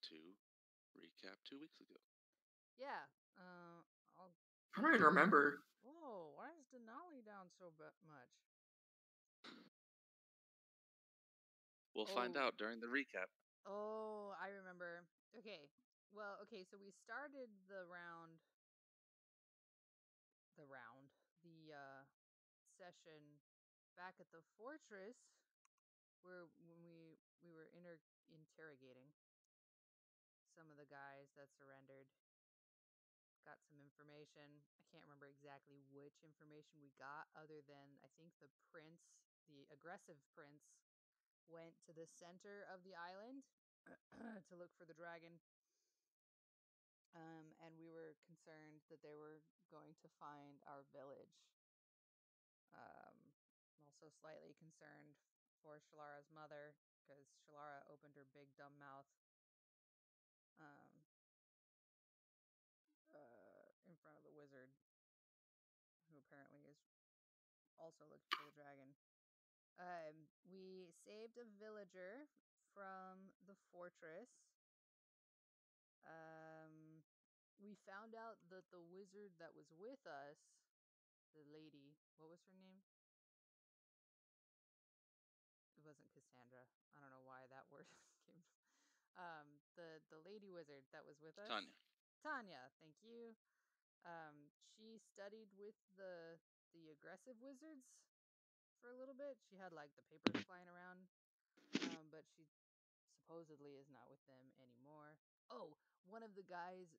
to recap 2 weeks ago. Yeah. I'll. I don't even remember. Whoa! Why is Denali down so much? We'll find Oh. out during the recap. Oh, I remember. Okay. Well, okay. So we started the session back at the fortress where when we were interrogating some of the guys that surrendered. Got some information. I can't remember exactly which information we got, other than I think the aggressive prince, went to the center of the island to look for the dragon. And we were concerned that they were going to find our village. I'm also slightly concerned for Shalara's mother, because Shalara opened her big dumb mouth in front of the wizard, who apparently is also looking for the dragon. We saved a villager from the fortress. We found out that the wizard that was with us, the lady, what was her name? It wasn't Cassandra. I don't know why that word came. The lady wizard that was with us, Tanya. Tanya, thank you. She studied with the aggressive wizards for a little bit. She had like the papers flying around, but she supposedly is not with them anymore. Oh, one of the guys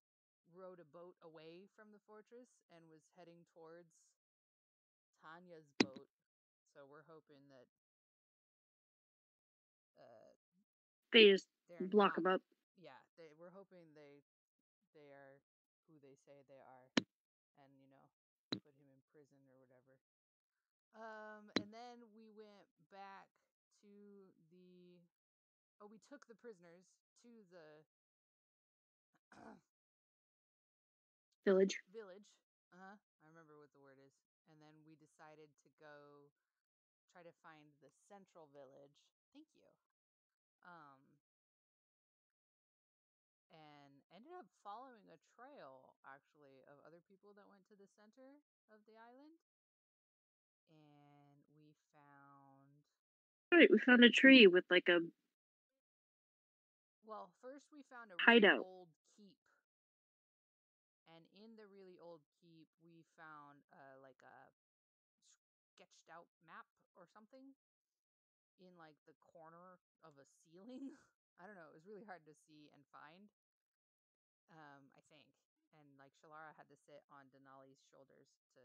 rowed a boat away from the fortress and was heading towards Tanya's boat. So we're hoping that they just they're block not, them up. Yeah, we're hoping they are who they say they are, and put him in prison or whatever. And then we went back to we took the prisoners to the Village. I remember what the word is. And then we decided to go try to find the central village. Thank you. And ended up following a trail, actually, of other people that went to the center of the island. And we found... Right, we found a tree with like a... Well, first we found a really really old keep. And in the really old keep, we found like a sketched out map or something in like the corner of a ceiling. I don't know. It was really hard to see and find. I think. And like Shalara had to sit on Denali's shoulders to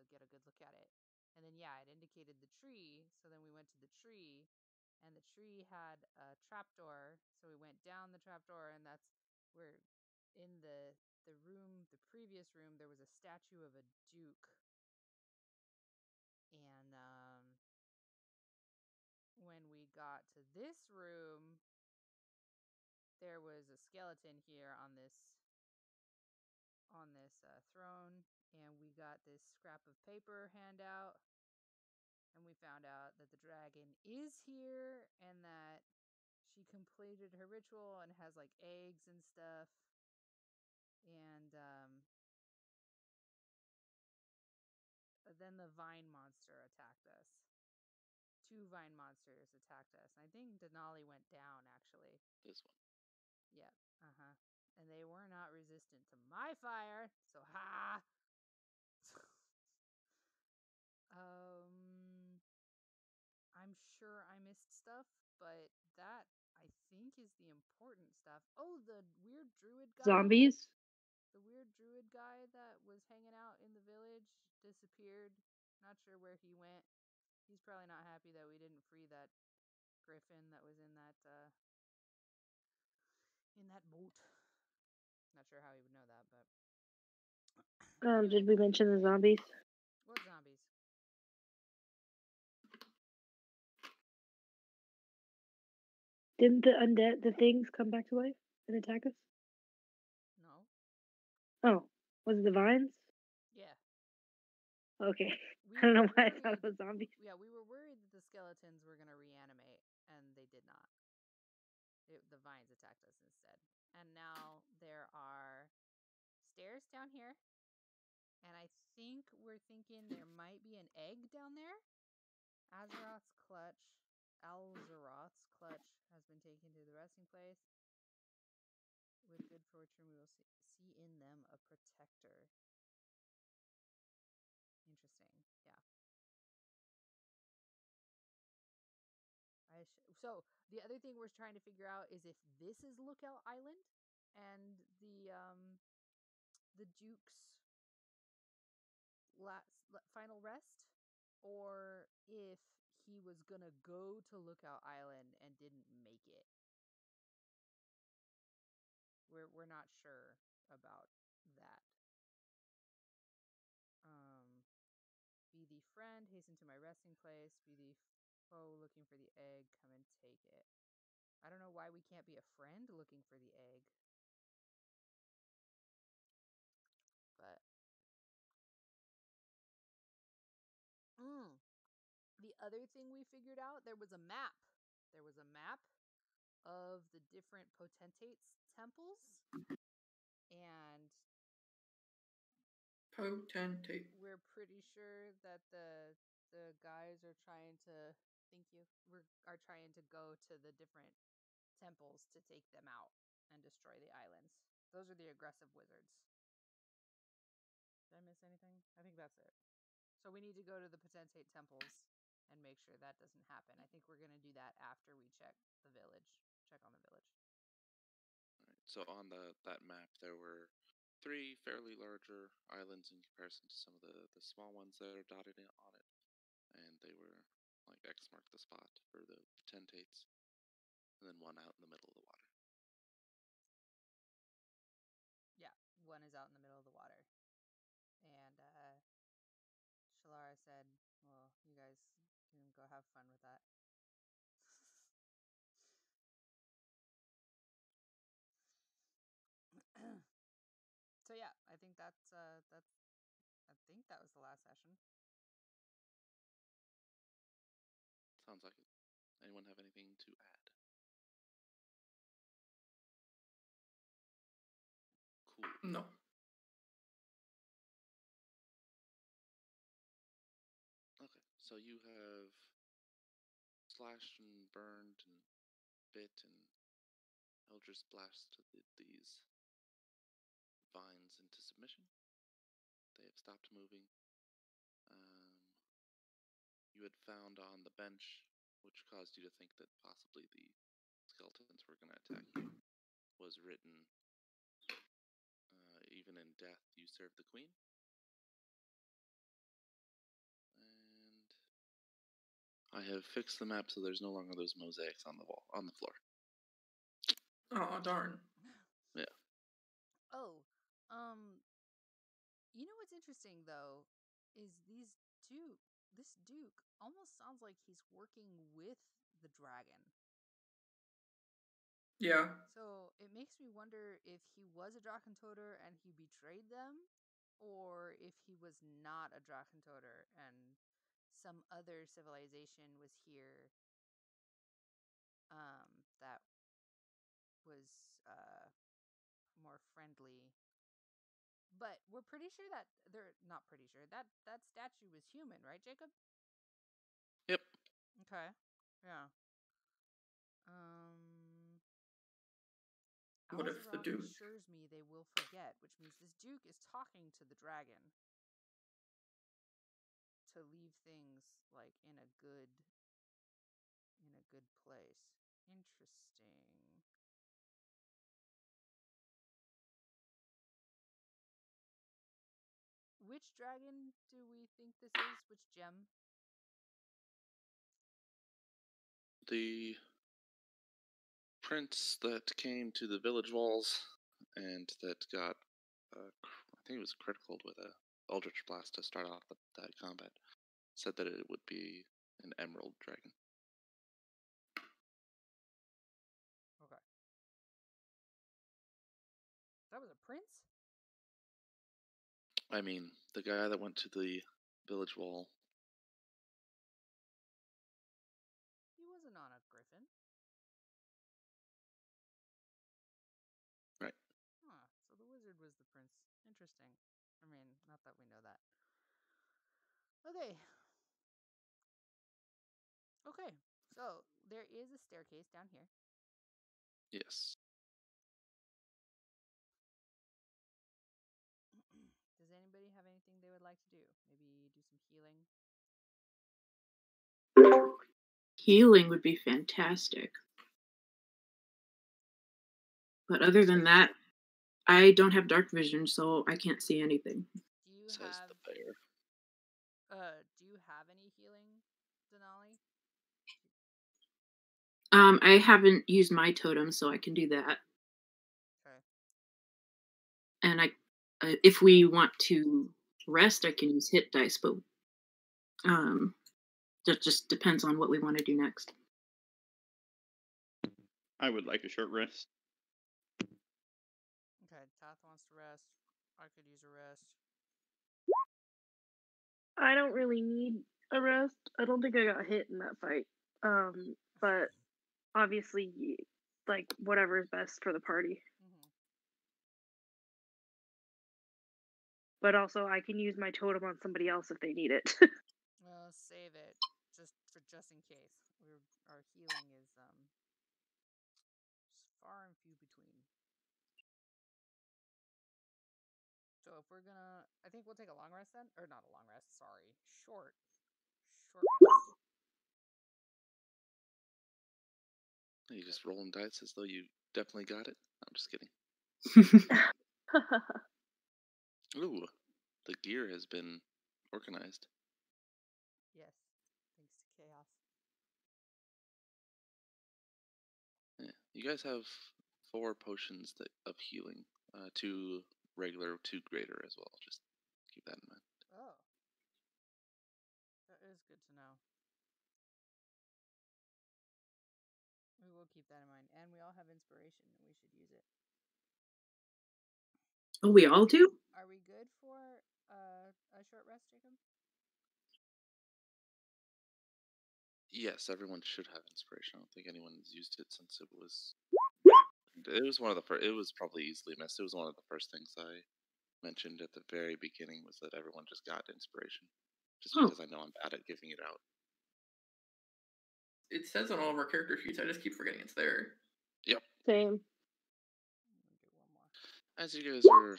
get a good look at it. And then it indicated the tree. So then we went to the tree, and the tree had a trapdoor. So we went down the trapdoor, and that's where in the previous room, there was a statue of a duke. And when we got to this room, there was a skeleton here on this throne, and we got this scrap of paper handout, and we found out that the dragon is here, and that she completed her ritual and has like eggs and stuff. And then the vine monster attacked us. 2 vine monsters attacked us. I think Denali went down, actually. This one. Yep. And they were not resistant to my fire, so ha! I'm sure I missed stuff, but that, I think, is the important stuff. Oh, the weird druid guy. Zombies? The weird druid guy that was hanging out in the village disappeared. Not sure where he went. He's probably not happy that we didn't free that griffin that was in that boat. Not sure how he would know that, but anyway. Did we mention the zombies? What zombies? Didn't the undead, the things, come back to life and attack us? No. Oh, was it the vines? Yeah. Okay. I don't know why I thought it was zombies. Yeah, we were worried that the skeletons were going to reanimate, and they did not. The vines attacked us instead. stairs down here. And I think we're thinking there might be an egg down there. Alzeroth's clutch has been taken to the resting place. With good fortune, we will see in them a protector. Interesting. Yeah. So the other thing we're trying to figure out is if this is Lookout Island and the Duke's final rest, or if he was gonna go to Lookout Island and didn't make it. We're not sure about that. Be the friend, hasten to my resting place. Be the foe, looking for the egg. Come and take it. I don't know why we can't be a friend looking for the egg. But the other thing we figured out, there was a map. There was a map of the different potentates' temples. And potentate. we're pretty sure that the guys are trying to are trying to go to the different temples to take them out and destroy the islands. Those are the aggressive wizards. Did I miss anything? I think that's it. So we need to go to the potentate temples and make sure that doesn't happen. I think we're going to do that after we check the village. Check on the village. All right. So on that map, there were 3 fairly larger islands in comparison to some of the small ones that are dotted on it, and they were like X marked the spot for the potentates, and then one out in the middle of the water. Yeah, one is out in the middle of the water. And Shalara said, well, you guys can go have fun with that. So yeah, I think that was the last session. Sounds like it. Anyone have anything to add? Cool. No. Okay, so you have slashed and burned and bit and Eldritch blasted these vines into submission. They have stopped moving. You had found on the bench, which caused you to think that possibly the skeletons were going to attack you, was written, even in death, you serve the queen. And I have fixed the map so there's no longer those mosaics on the floor. Oh, darn. Yeah. Oh, you know what's interesting though is this Duke almost sounds like he's working with the dragon. Yeah. So it makes me wonder if he was a Drachentoter and he betrayed them, or if he was not a Drachentoter and some other civilization was here that was more friendly. But we're pretty sure that they're not pretty sure that statue was human, right, Jacob? Yep. Okay. Yeah. What if the Alzeroth Duke? assures me they will forget, which means this Duke is talking to the dragon to leave things like in a good place. Interesting. Which dragon do we think this is? Which gem? The prince that came to the village walls and that got, I think it was critical with a Eldritch Blast to start off that combat, said that it would be an emerald dragon. Okay. That was a prince? I mean, the guy that went to the village wall. He wasn't on a griffin. Right. Huh. So the wizard was the prince. Interesting. I mean, not that we know that. Okay. Okay. So there is a staircase down here. Yes. Does anybody have anything they would like to do? Maybe do some healing? Healing would be fantastic. But other than that, I don't have dark vision, so I can't see anything. Do you Says have the bear. do you have any healing, Denali? I haven't used my totem, so I can do that. Okay. And if we want to rest, I can use hit dice, but that just depends on what we want to do next. I would like a short rest. Okay, Tath wants to rest. I could use a rest. I don't really need a rest. I don't think I got hit in that fight. But obviously, like whatever is best for the party. But also, I can use my totem on somebody else if they need it. Well, save it just in case. Our healing is far and few between. So if we're gonna, I think we'll take a long rest then, or not a long rest. Sorry, short rest. You just rolling dice as though you definitely got it. I'm just kidding. Ooh, the gear has been organized. Yes, thanks to chaos. Yeah, you guys have 4 potions of healing. 2 regular, 2 greater as well. Just keep that in mind. Oh, that is good to know. We will keep that in mind, and we all have inspiration, and we should use it. Oh, we all do? Are we good for a short rest, Jacob? Yes, everyone should have inspiration. I don't think anyone's used it since it was. It was one of the first. It was probably easily missed. It was one of the first things I mentioned at the very beginning was that everyone just got inspiration, just because I know I'm bad at giving it out. It says on all of our character sheets. I just keep forgetting it's there. Yep. Same. As you guys are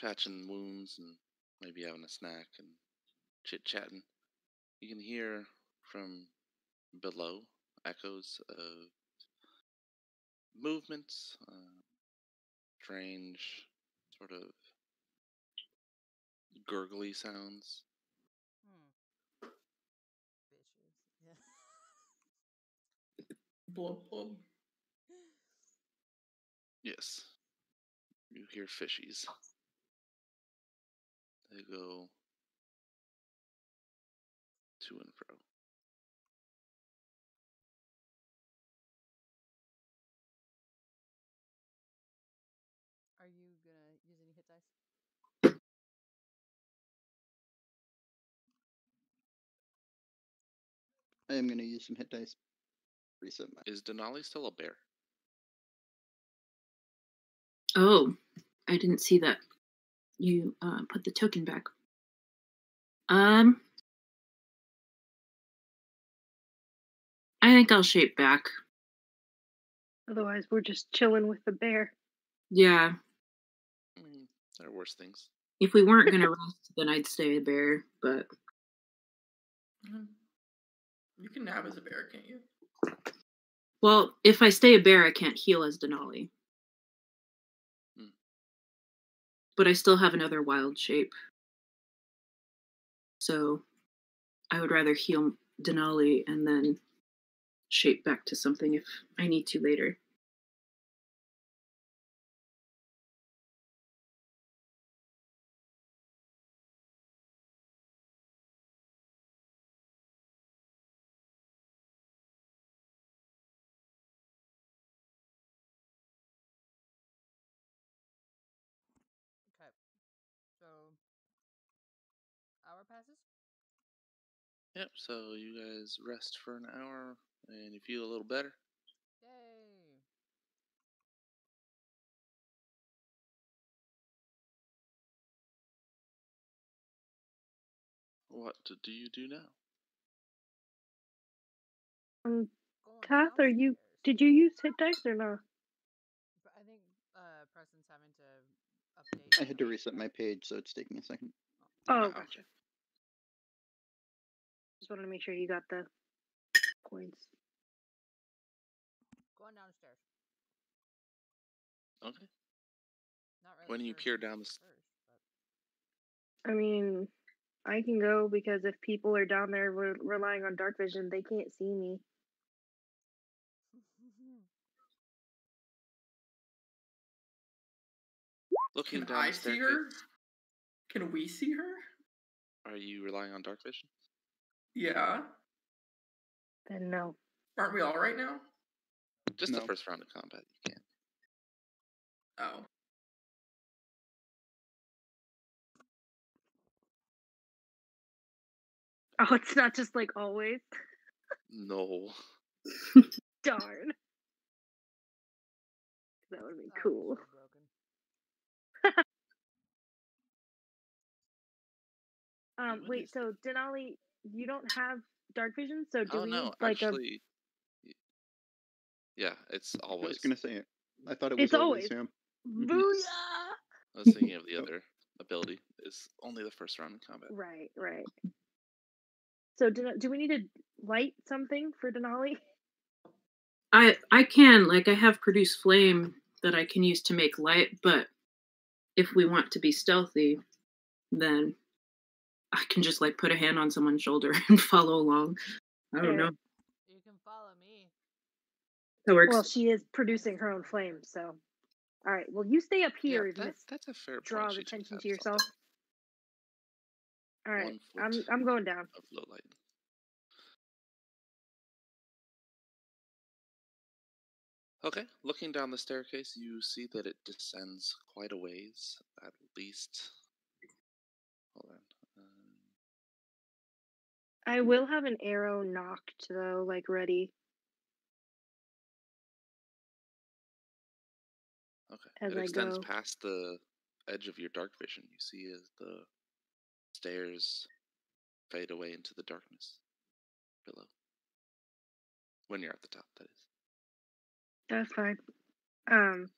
patching wounds and maybe having a snack and chit chatting, you can hear from below echoes of movements, strange sort of gurgly sounds. Bitches. Yeah. Blub blub. Yes, you hear fishies. They go to and fro. Are you gonna use any hit dice? I am going to use some hit dice. Reset my. Is Denali still a bear? Oh, I didn't see that. You put the token back. I think I'll shape back. Otherwise, we're just chilling with the bear. Yeah. I mean, there are worse things. If we weren't gonna rest, then I'd stay a bear. But you can nap as a bear, can't you? Well, if I stay a bear, I can't heal as Denali. But I still have another wild shape. So I would rather heal Denali and then shape back to something if I need to later. Okay. So, hour passes? Yep, so you guys rest for an hour and you feel a little better. Yay! What do you do now? Going Kath, are you? downstairs. Did you use hit dice or not? I think Preston's having to update. I had to reset my page, so it's taking a second. Oh, Ah, gotcha. okay. Just wanted to make sure you got the points. Going downstairs. Okay. Not really When you sure peer who's down going the first, but I mean, I can go because if people are down there relying on dark vision, they can't see me. looking Can down I the see staircase, her? Can we see her? are you relying on dark vision? Yeah. Then no. Aren't we all right now? Just the No. first round of combat, you can. Oh. Oh, it's not just like always. No. Darn. That would be that would be cool. so broken. What Wait. is So Denali, you don't have dark vision, so do Oh we no, need like actually, yeah, it's I was always. gonna say it. I thought it It's was always always. Sam. Booyah! I was thinking of the Oh. other ability. Is only the first round of combat. Right. So do we need to light something for Denali? I can, like, I have produce flame that I can use to make light, but if we want to be stealthy, then I can just like put a hand on someone's shoulder and follow along. I don't know. You can follow me. That works. Well, she is producing her own flame, so. All right. Well, you stay up here, Yeah, Miss. that's a fair point. Draws She just attention has to yourself. All right. 1 foot I'm going down. of low light. Okay, looking down the staircase, you see that it descends quite a ways, at least. Hold on. I will have an arrow knocked though, like ready. Okay, As it I extends go. past the edge of your dark vision. You see as the stairs fade away into the darkness below. When you're at the top, that is. That's fine. I'm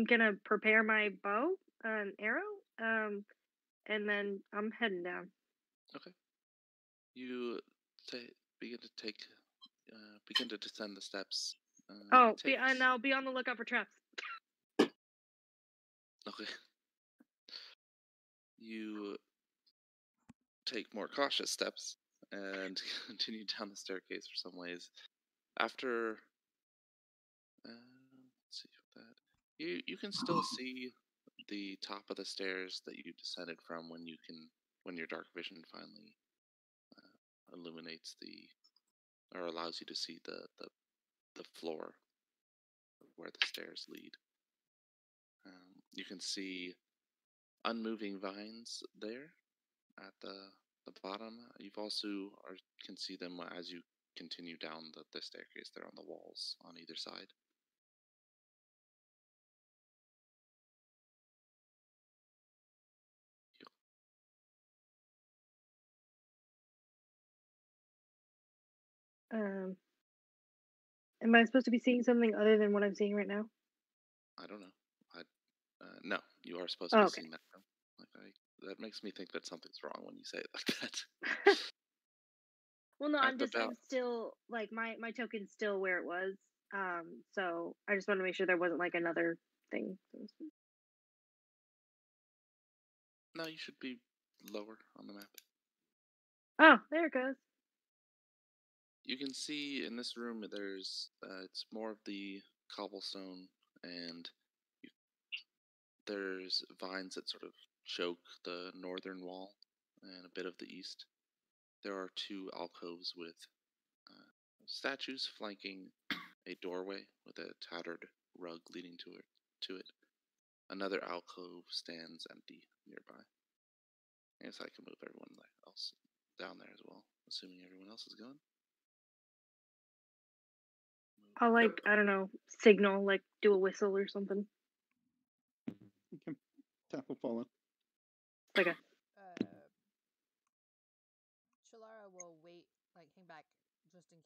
gonna prepare my bow, and arrow, and then I'm heading down. Okay. You begin to descend the steps. Oh, it takes- and I'll be on the lookout for traps. Okay. You take more cautious steps and continue down the staircase for some ways. After, let's see what that. You can still see the top of the stairs that you descended from when your dark vision finally illuminates or allows you to see the floor where the stairs lead. You can see unmoving vines there at the bottom. You've also can see them as you continue down the staircase. They're on the walls on either side. Am I supposed to be seeing something other than what I'm seeing right now? I don't know. No, you are supposed Oh, to be okay. seeing that. That makes me think that something's wrong when you say it like that. Well, no, At I'm the I'm still like my token's still where it was. So I just want to make sure there wasn't like another thing. No, you should be lower on the map. Oh, there it goes. You can see in this room there's it's more of the cobblestone, and there's vines that sort of choke the northern wall and a bit of the east. There are two alcoves with statues flanking a doorway with a tattered rug leading to it. Another alcove stands empty nearby. I guess I can move everyone else down there as well, assuming everyone else is gone. I'll like I don't know, signal, like do a whistle or something. Okay. Tap will follow. Like a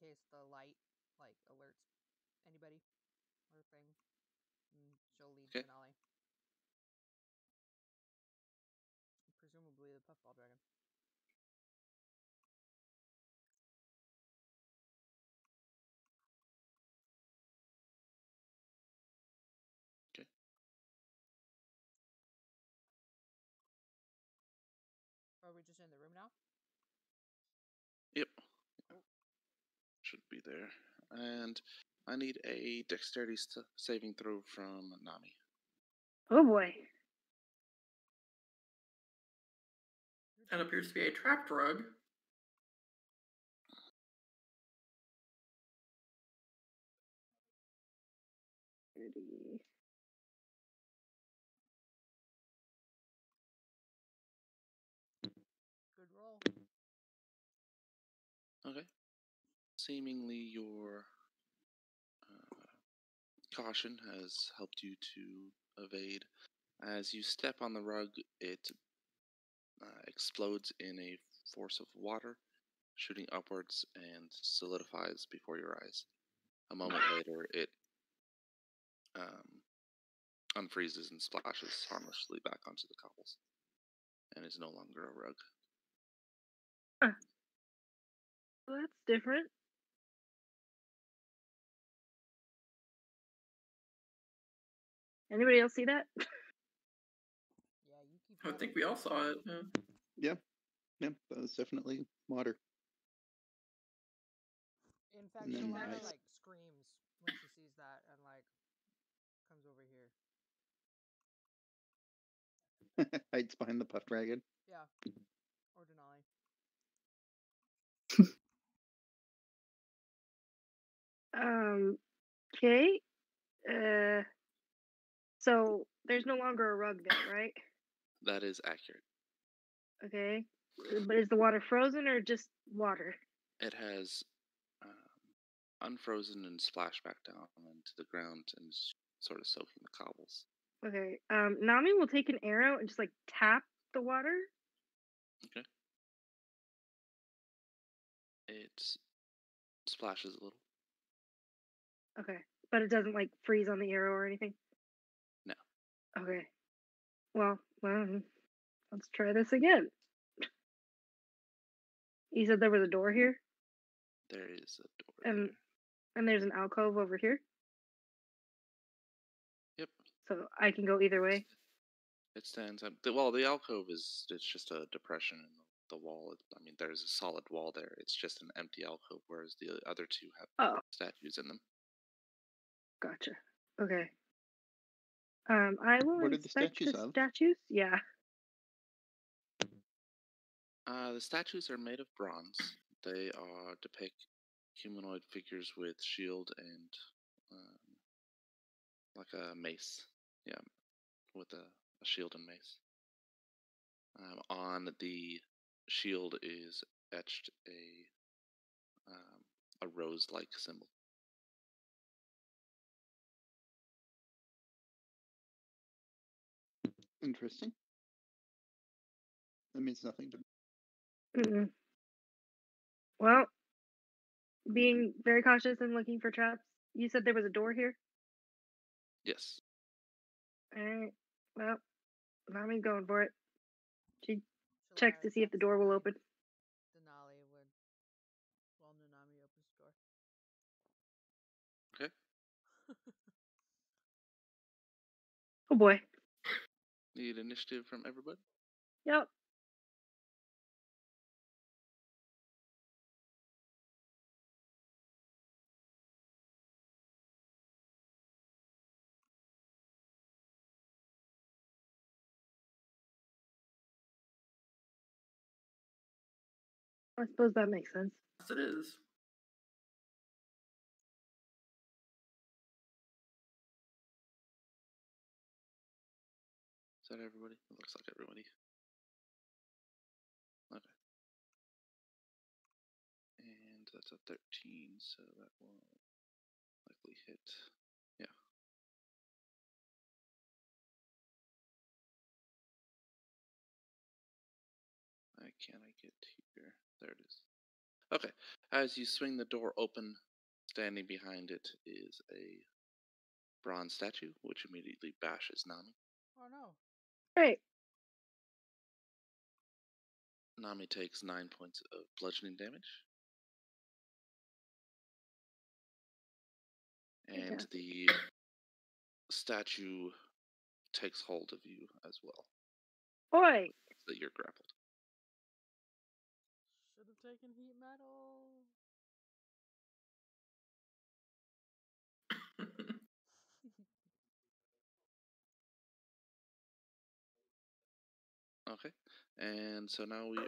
case the light like alerts anybody or thing. And she'll lead Okay. Denali. Presumably the puffball dragon. Okay. Are we just in the room now? Yep. Cool. Should be there. And I need a dexterity saving throw from Nami. Oh boy. That appears to be a trapped rug. Good roll. Okay. Seemingly your caution has helped you to evade. As you step on the rug, it explodes in a force of water, shooting upwards and solidifies before your eyes. A moment later, it unfreezes and splashes harmlessly back onto the cobbles, and is no longer a rug. Well, that's different. Anybody else see that? Yeah, you keep. I think we all saw it. Yeah. Yeah, that was definitely water. In fact, And then Shalana ice. like screams when she sees that and like comes over here. Hides behind the puff dragon. Yeah. Or Denali. Okay. So there's no longer a rug there, right? That is accurate. Okay. But is the water frozen or just water? It has unfrozen and splashed back down into the ground and is sort of soaking the cobbles. Okay. Nami will take an arrow and just like tap the water. Okay. It splashes a little. Okay. But it doesn't like freeze on the arrow or anything? No. Okay. Well, let's try this again. You said there was a door here? There is a door And there. and there's an alcove over here? Yep. So I can go either way? It stands up. Well, the alcove it's just a depression in the wall. I mean, there's a solid wall there. It's just an empty alcove, whereas the other two have Oh, statues in them. gotcha. Okay. I will What are the inspect statues the of? statues. Yeah. The statues are made of bronze. They depict humanoid figures with shield and like a mace. Yeah, with a shield and mace. On the shield is etched a rose-like symbol. Interesting. That means nothing to me. Mm-mm. Well, being very cautious and looking for traps. You said there was a door here? Yes. Alright. Well, Nami's going for it. She Shalana checks to see if the checks door and will then open. Denali would. Well, Nanami opens the door. Okay. Oh boy. Need initiative from everybody? Yep. I suppose that makes sense. Yes, it is. Is that everybody? It looks like everybody. Okay. And that's a 13, so that will likely hit. Yeah. Can I get here? There it is. Okay. As you swing the door open, standing behind it is a bronze statue, which immediately bashes Nami. Oh no. Right. Nami takes 9 points of bludgeoning damage. And Fantastic. the statue takes hold of you as well, Boy. so that you're grappled. Should have taken heat metal. Okay. And so now we are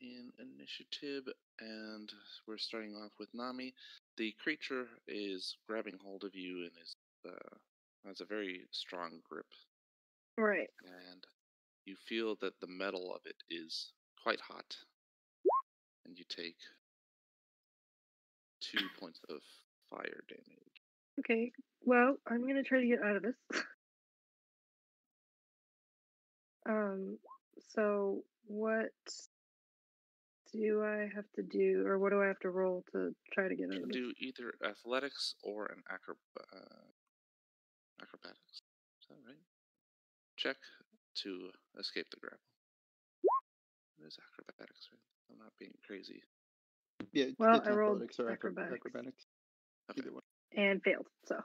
in initiative, and we're starting off with Nami. The creature is grabbing hold of you and is has a very strong grip, Right. and you feel that the metal of it is quite hot, and you take 2 points of fire damage. Okay. Well, I'm gonna try to get out of this. So what do I have to do, or what do I have to roll to try to get You out can of this? do either athletics or an acrobatics. Is that right? Check to escape the grapple. It is acrobatics, right? I'm not being crazy. Yeah, Well, it's I rolled athletics or acrobatics. acrobatics. Okay. Either one. And failed. So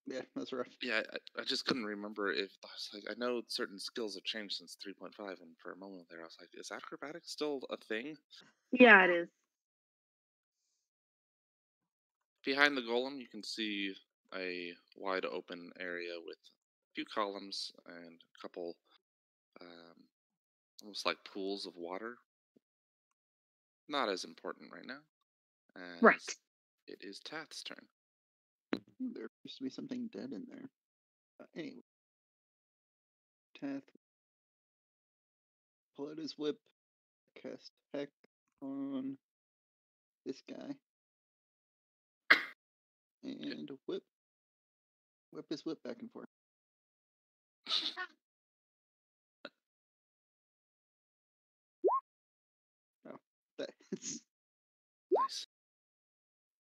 Yeah, that's rough. Yeah, I just couldn't remember if I was like, I know certain skills have changed since 3.5, and for a moment there I was like, is acrobatics still a thing? yeah, it is. Behind the golem, you can see a wide open area with a few columns and a couple almost like pools of water. Not as important right now, as Right. it is Tath's turn. There used to be something dead in there. Anyway. Tath. Pull out his whip. Cast Heck on this guy. And whip. Whip his whip back and forth. Oh, that's... Nice.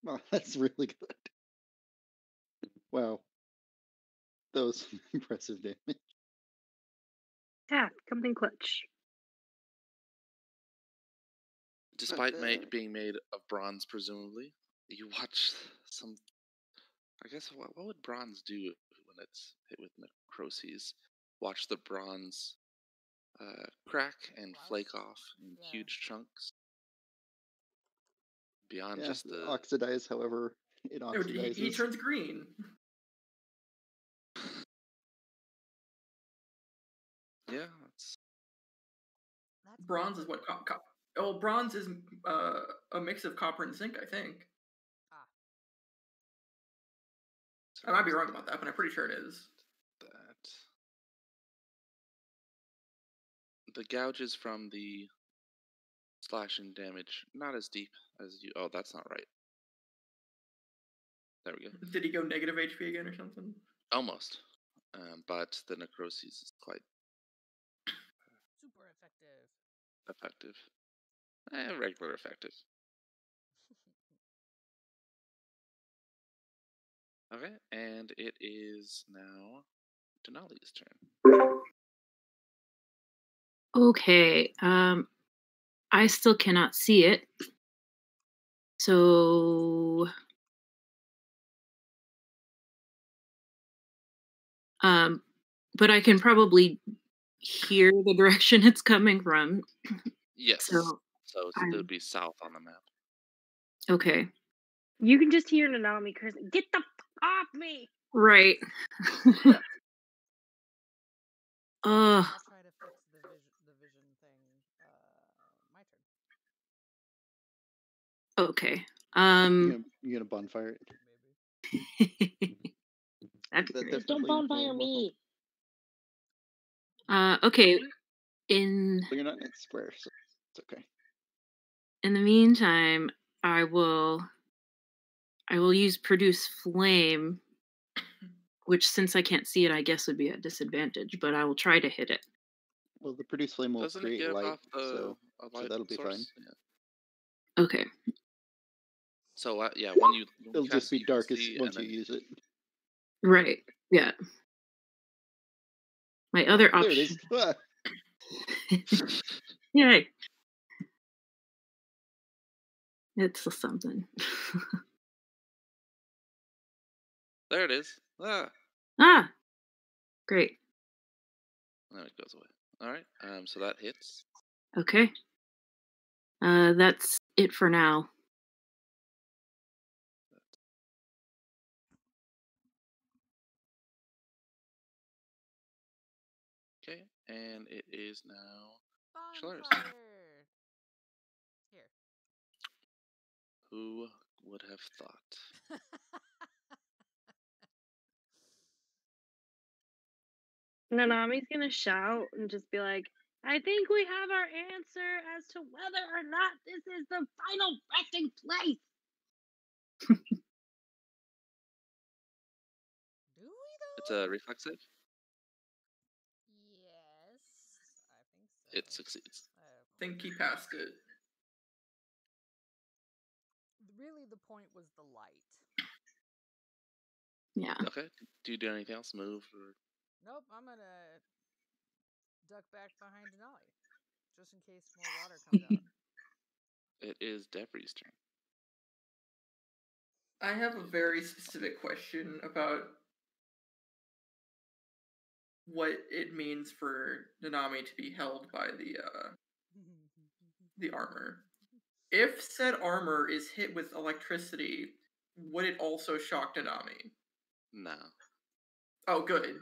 Well, that's really good. Wow. That was impressive damage. Tath, something clutch. Despite bad. being made of bronze, presumably, you watch some. I guess what would bronze do when it's hit with necroses? Watch the bronze crack and flake off in Yeah. huge chunks. Beyond Yeah, just the oxidize, however it No, oxidizes. he turns green. yeah, it's That's Bronze is what? Oh, bronze is a mix of copper and zinc, I think. I might be wrong about that, but I'm pretty sure it is. that. The gouges from the slashing damage not as deep as you. Oh, that's not right. There we go. Did he go negative HP again or something? Almost, but the necrosis is quite super effective. effective. Regular effective. Okay, and it is now Denali's turn. Okay. I still cannot see it. So but I can probably hear the direction it's coming from. Yes. So it would be south on the map. okay. You can just hear Nanami cursing, "Get the fuck off me!" Right. Yeah. I'll try to fix the vision thing. My turn. Okay. You gonna bonfire it? Maybe. That'd be That great. Just don't bonfire me. Okay. Well, you're not in its square, so it's okay. In the meantime, I will use produce flame, which since I can't see it, I guess would be a disadvantage, but I will try to hit it. Well, the produce flame will Doesn't it create give light, off so a light that'll be source? fine. Yeah. Okay. So yeah, when you It'll cast just it, be you can darkest see, once and you then use it. Right. Yeah. My other There it is. option. Ah, Yay. It's something. there it is. Ah, Ah, great. now it goes away. All right. So that hits. Okay. That's it for now. Okay, and it is now Schler's. Bonfire. Here. Who would have thought? Nanami's gonna shout and just be like, I think we have our answer as to whether or not this is the final resting place. Do we though? It's a reflexive. Yes, I think so. It succeeds. Think he passed it. Really, the point was the light. Yeah. Okay. Do you do anything else? Move or? Nope, I'm gonna duck back behind Denali, just in case more water comes out. It is Debris' turn. I have a very specific question about what it means for Nanami to be held by the armor. If said armor is hit with electricity, would it also shock Nanami? No, Oh, good.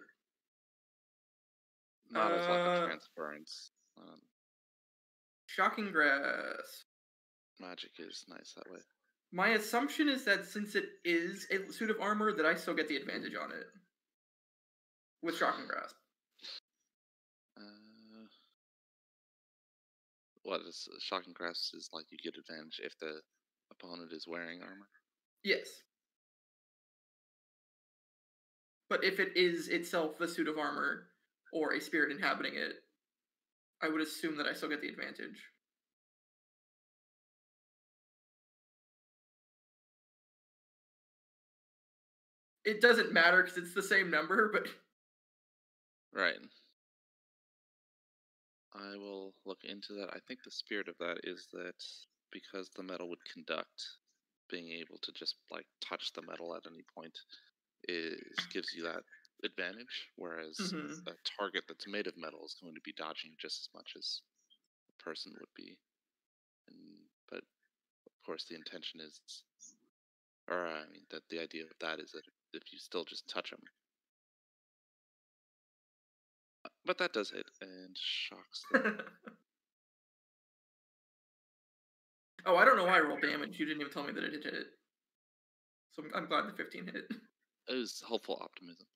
not as like a transference. Shocking grass. Magic is nice that way. My assumption is that since it is a suit of armor, that I still get the advantage on it. With Shocking Grasp. What is Shocking Grasp is like you get advantage if the opponent is wearing armor? Yes. But if it is itself the suit of armor, or a spirit inhabiting it, I would assume that I still get the advantage. It doesn't matter because it's the same number, but... Right. I will look into that. I think the spirit of that is that because the metal would conduct, being able to just like touch the metal at any point gives you that advantage, whereas a target that's made of metal is going to be dodging just as much as a person would be. But of course, the intention is, or I mean, that the idea of that is that if you still just touch them. But that does hit and shocks them. Oh, I don't know why I rolled damage. You didn't even tell me that it hit it. So I'm glad the 15 hit. It was helpful optimism.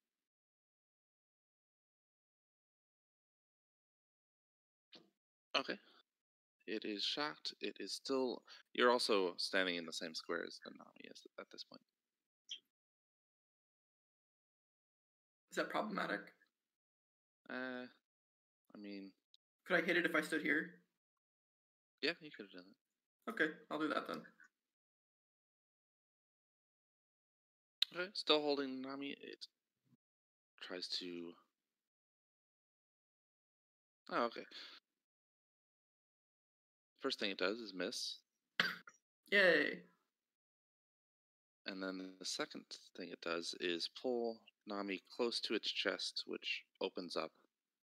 Okay. It is shocked. It is still... You're also standing in the same square as Nanami is at this point. Is that problematic? I mean... Could I hit it if I stood here? Yeah, you could have done it. Okay, I'll do that then. Okay, still holding Nanami. It tries to... Oh, okay. First thing it does is miss. Yay. And then the second thing it does is pull Nami close to its chest, which opens up.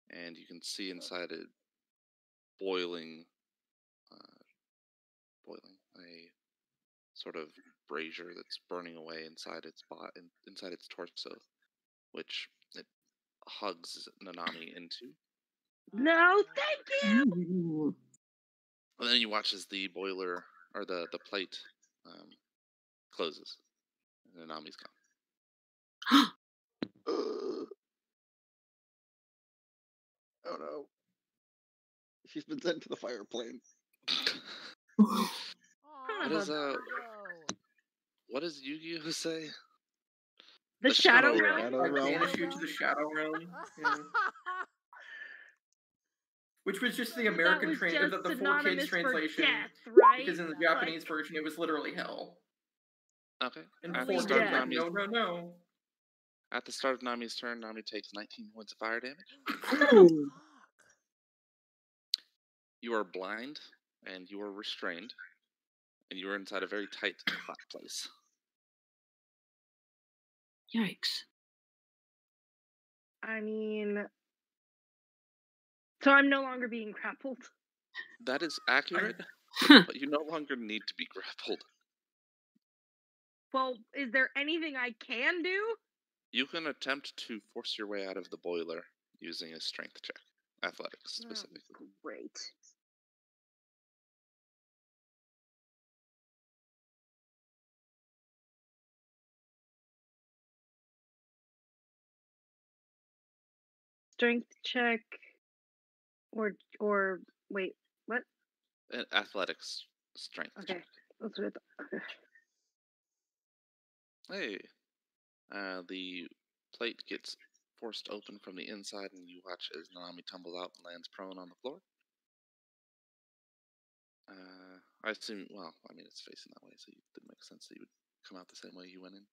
And you can see inside it boiling a sort of brazier that's burning away inside its inside its torso, which it hugs Nanami into. No, thank you. Ooh. And then you watch as the boiler or the plate closes, and Nanami's gone. Oh no. She's been sent to the fire plane. What does Yu-Gi-Oh say? The Shadow Realm. Shadow I Realm. banish you to the Shadow Realm. Yeah. Which was just the That American was the just 4Kids synonymous for translation, death, right? because in the Yeah. Japanese version it was literally hell. Okay. And At before the it start was of like, Nami's no. At the start of Nami's turn, Nami takes 19 points of fire damage. Ooh. Fuck. You are blind, and you are restrained, and you are inside a very tight, hot place. Yikes. I mean, so I'm no longer being grappled. That is accurate, but you no longer need to be grappled. Well, is there anything I can do? You can attempt to force your way out of the boiler using a strength check. Athletics, specifically. Great. Strength check, or wait, what? Athletics strength Okay, check. that's what. Okay. Hey. The plate gets forced open from the inside, and you watch as Nami tumbles out and lands prone on the floor. I assume, well, I mean, it's facing that way, so it didn't make sense that you would come out the same way you went in.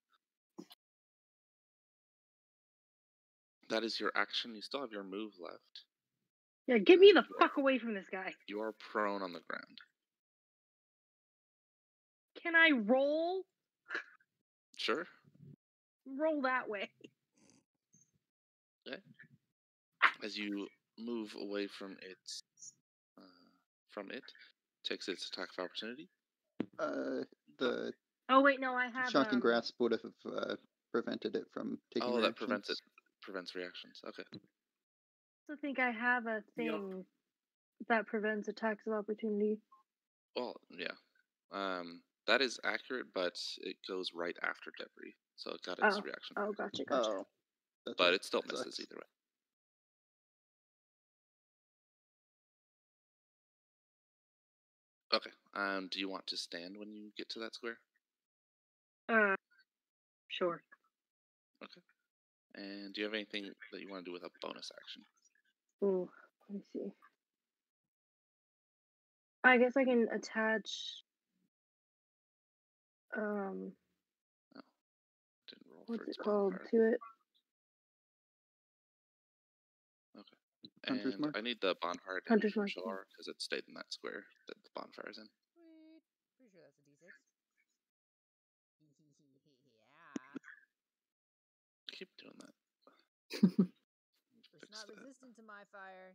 That is your action. You still have your move left. Yeah, get me the fuck away from this guy. You are prone on the ground. Can I roll? Sure. Roll that way. Okay. As you move away from it, takes its attack of opportunity. The Oh wait, no, I have. shocking grasp would have prevented it from taking. Oh, that reactions. prevents reactions. Okay. I also think I have a thing that prevents attacks of opportunity. Well, yeah. That is accurate, but it goes right after debris, so it got its reaction. Oh, gotcha. Oh, but it still misses either way. Okay. Do you want to stand when you get to that square? Sure. Okay. And do you have anything that you want to do with a bonus action? Ooh, let me see. I guess I can attach. Oh, didn't roll What's for it its called bonfire. to it? Okay. Hunter's And Mark? I need the bonfire damage Hunter's from Mark, Shalar because it stayed in that square that the bonfire's in. Sweet. Pretty sure that's a D6. Yeah. Keep doing that. It's not resistant to my fire.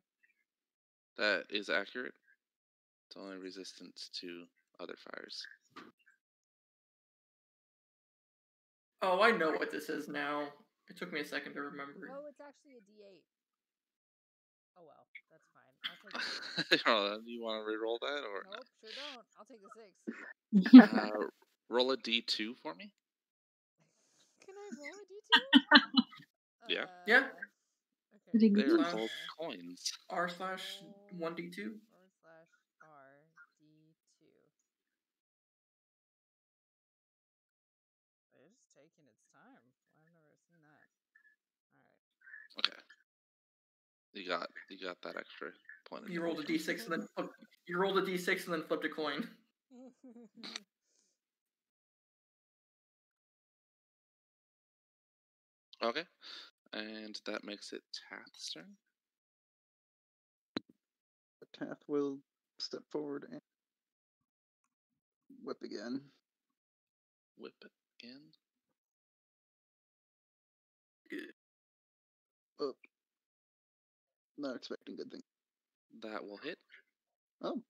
That is accurate. It's only resistant to other fires. Oh, I know what this is now. It took me a second to remember. Oh, it's actually a D8. Oh well, that's fine. I'll take the 6. Do you want to re-roll that or? Nope, sure don't. I'll take the 6. Roll a D2 for me. Can I roll a D2? Yeah. Yeah. Okay. They are Slash called coins. R/1D2. /R D2. It's taking its time. I've never seen that. All right. Okay. You got that extra point. You rolled a D6 and then flipped a coin. Okay. And that makes it Tath's turn. Tath will step forward and whip again. Whip it again. Oh, not expecting good things. That will hit. Oh,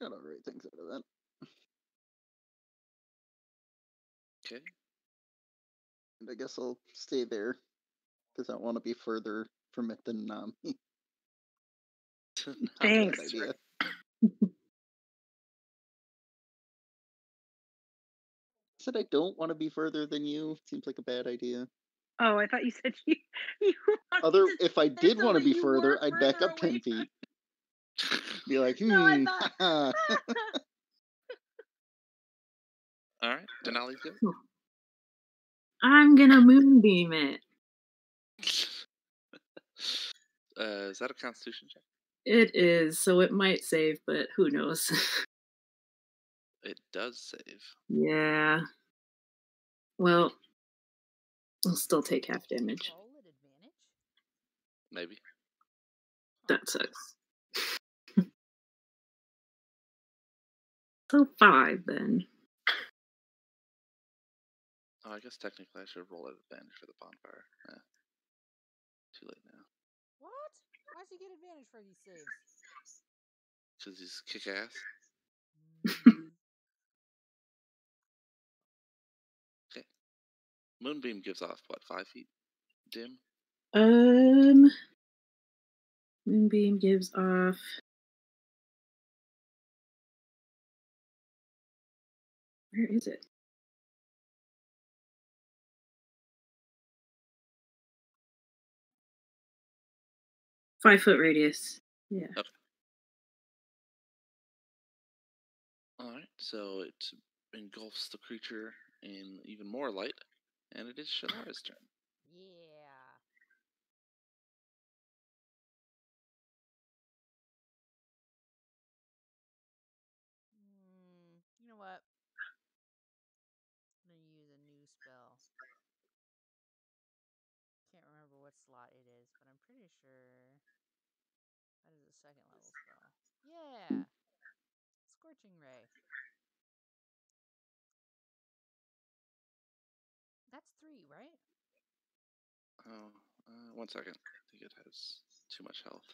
got all right things out of that. Okay. And I guess I'll stay there because I want to be further from it than Nami. Thanks. Bad idea. Said I don't want to be further than you. Seems like a bad idea. Oh, I thought you said you If I did want to be you further, were I'd back further up 10 away feet. Be like, No, I thought. All right. Denali's good. I'm gonna moonbeam it. Is that a Constitution check? It is, so it might save, but who knows? It does save. Yeah. Well, I'll still take half damage. Roll at advantage? Maybe. That sucks. So 5 then. Oh, I guess technically I should roll at advantage for the bonfire. Too late now. What? Why does he get advantage for these saves? Because he's kick ass. Mm, Okay. Moonbeam gives off, what, 5 feet? Dim? Moonbeam gives off. Where is it? Five-foot radius. Yeah. Alright, so it engulfs the creature in even more light, and it is Shannara's turn. yeah. You know what? I'm gonna use a new spell. Can't remember what slot it is, but I'm pretty sure that is a second level spell. Yeah. Scorching Ray. That's 3, right? Oh, 1 second. I think it has too much health.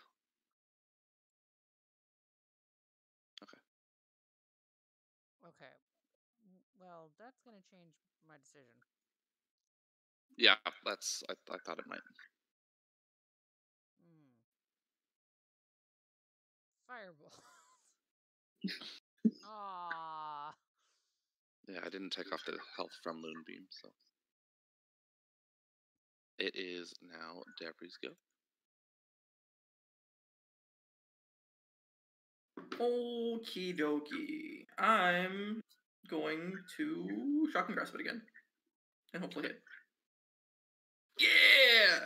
Okay. Okay. Well, that's gonna change my decision. Yeah, I thought it might. Fireball. Ah. Yeah, I didn't take off the health from Moonbeam, so. It is now Debris' go. Okie dokie. I'm going to shock and grasp it again. And hopefully hit. Yeah!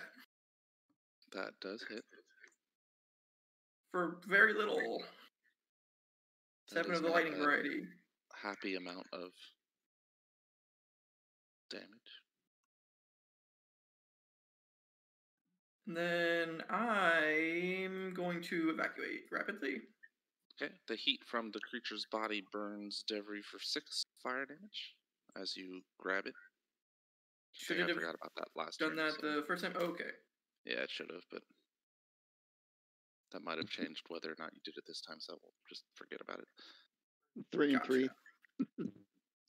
That does hit. For very little. That 7 is of the not lightning a variety. happy amount of damage. And then I'm going to evacuate rapidly. Okay, the heat from the creature's body burns Debris for 6 fire damage as you grab it. Should I it have forgot about that last done turn. that so- the first time? Okay. Yeah, it should have, but that might have changed whether or not you did it this time, so we'll just forget about it. 3 and Gotcha. 3.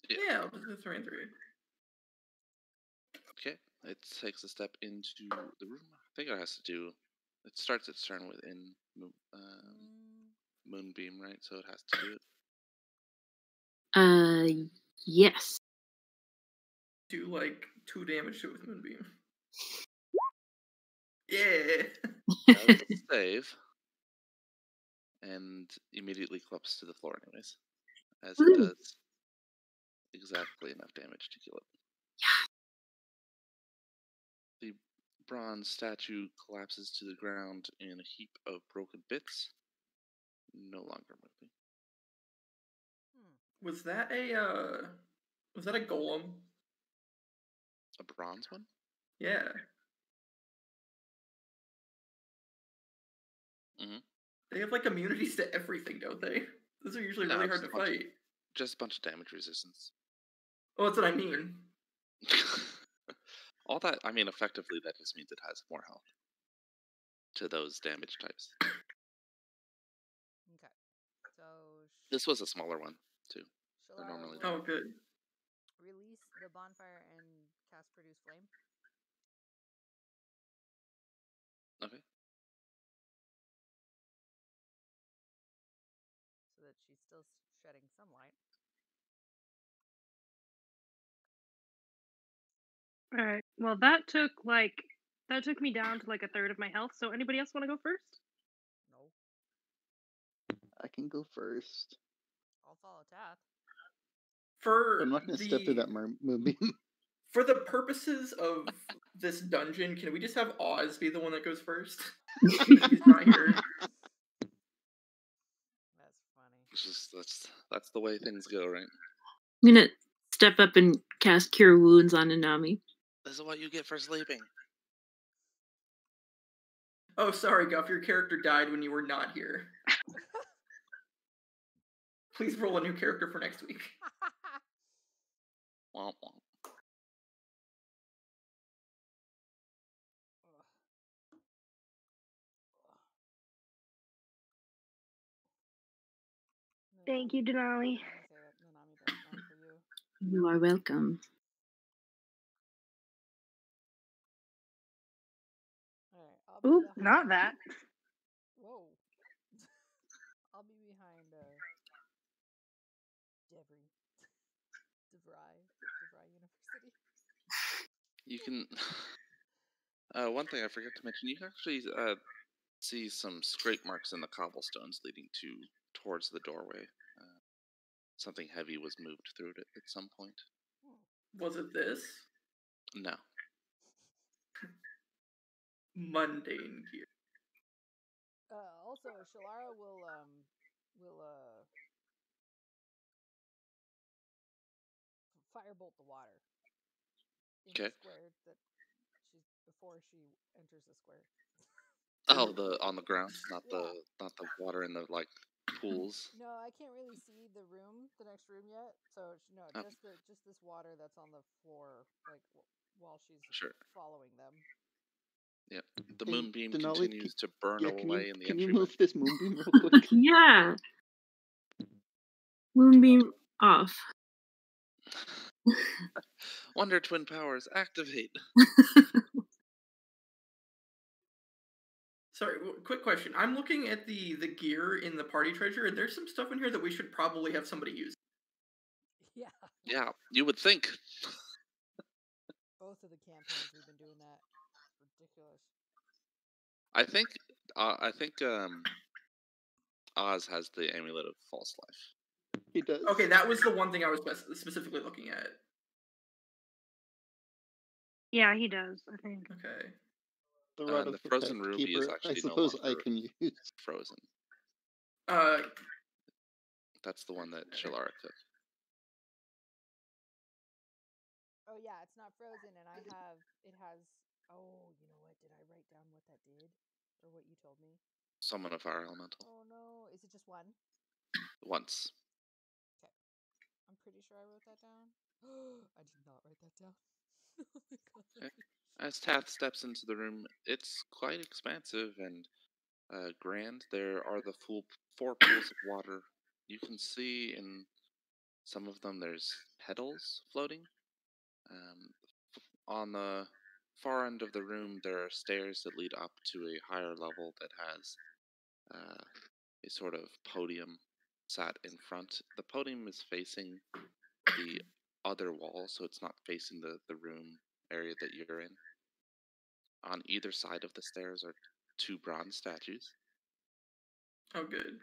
Yeah, I'll do 3 and 3. Okay, it takes a step into the room. I think it has to do. It starts its turn within Moonbeam, right? So it has to do it. Yes. Do like 2 damage to it with Moonbeam. Yeah! Does save, and immediately clumps to the floor, anyways, as it Woo. does exactly enough damage to kill it. The bronze statue collapses to the ground in a heap of broken bits, no longer moving. Was that a golem? A bronze one? Yeah. Mhm. They have like immunities to everything, don't they? Those are usually No, really hard just to a bunch of- fight. Just a bunch of damage resistance. Oh, that's what I mean. All that, I mean, effectively, that just means it has more health to those damage types. Okay. So This was a smaller one, too. They're Shannara normally- Oh, will good. release the bonfire and cast Produce Flame. Okay. So that she's still shedding some light. All right. Well, that took me down to like a third of my health. So anybody else want to go first? No. I can go first. I'll follow Tath. For I'm not going to step through that moonbeam. For the purposes of this dungeon, can we just have Oz be the one that goes first? He's not here. That's funny. It's just that's the way things go, right? I'm gonna step up and cast Cure Wounds on Anami. This is what you get for sleeping. Oh, sorry, Guff. Your character died when you were not here. Please roll a new character for next week. Womp womp. Thank you, Denali. I say that Nanami does that for you. You are welcome. Alright, I'll be Ooh, behind. not that. Whoa. I'll be behind DeVry University. You can. One thing I forgot to mention, you can actually see some scrape marks in the cobblestones leading towards the doorway. Something heavy was moved through it at some point. Was it this? No. Mundane gear. Also, Shalara will firebolt the water in the Okay. square that she's before she enters the square. Oh, on the ground, not Yeah. the water in the pools. No, I can't really see the next room yet. So no, Oh. just this water that's on the floor, while she's Sure. following them. Yep. The Hey, moonbeam Denali, continues to burn away in the can you entryway. move this moonbeam real quick? Yeah. Moonbeam off. Wonder Twin powers activate. Sorry, quick question. I'm looking at the gear in the party treasure, and there's some stuff in here that we should probably have somebody use. Yeah. Yeah, you would think. Both of the campaigns we've been doing that. It's ridiculous. I think Oz has the amulet of false life. He does. Okay, that was the one thing I was specifically looking at. Yeah, he does, I think. Okay. The Rod of The frozen Protect ruby is Keeper, actually I suppose no I longer can use. frozen. That's the one that Shalara took. Oh yeah, it's not frozen, and it has. Oh, you know what? Did I write down what that did, or what you told me? Summon a fire elemental. Oh no, is it just one? Once. Okay, I'm pretty sure I wrote that down. I did not write that down. Oh my god. Okay. As Tath steps into the room, it's quite expansive and grand. There are the full 4 pools of water. You can see in some of them there's petals floating. On the far end of the room, there are stairs that lead up to a higher level that has a sort of podium sat in front. The podium is facing the other wall, so it's not facing the room area that you're in. On either side of the stairs are 2 bronze statues. Oh, good.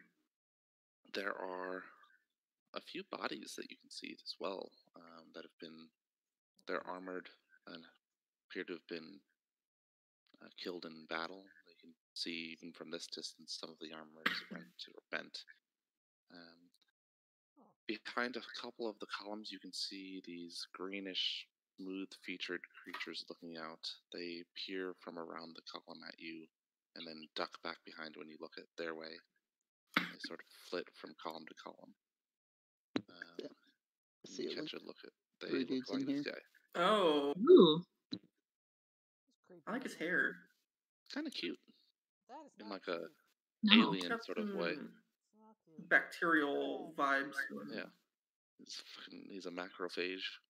There are a few bodies that you can see as well that have been. They're armored and appear to have been killed in battle. You can see even from this distance some of the armor is rent or bent. Behind a couple of the columns, you can see these greenish, smooth-featured creatures looking out. They peer from around the column at you, and then duck back behind when you look at their way. They sort of flit from column to column. Yeah. See You it catch like a look at. They 3 look dudes like in this here. guy. Oh, Ooh. I like his hair. It's kind of cute That is in not like a cute. No. alien sort of way. It's not cute. Bacterial vibes. to him. Yeah, he's a macrophage.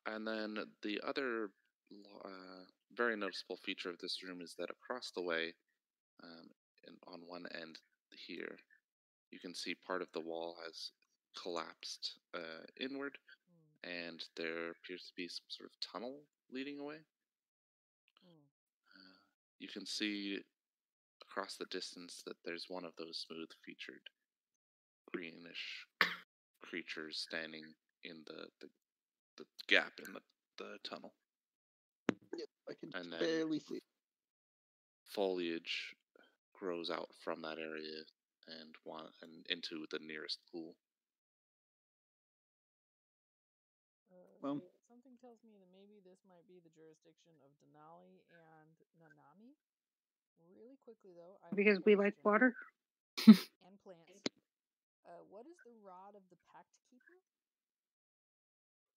And then the other very noticeable feature of this room is that across the way, on one end here, you can see part of the wall has collapsed inward, and there appears to be some sort of tunnel leading away. You can see across the distance that there's one of those smooth-featured greenish creatures standing in the gap in the tunnel, Yep, I can and then barely see. foliage grows out from that area and into the nearest pool. Well- Something tells me that maybe this might be the jurisdiction of Denali and Nanami. Really quickly though, I have a Because we like question. water. And plants. What is the rod of the Pact Keeper?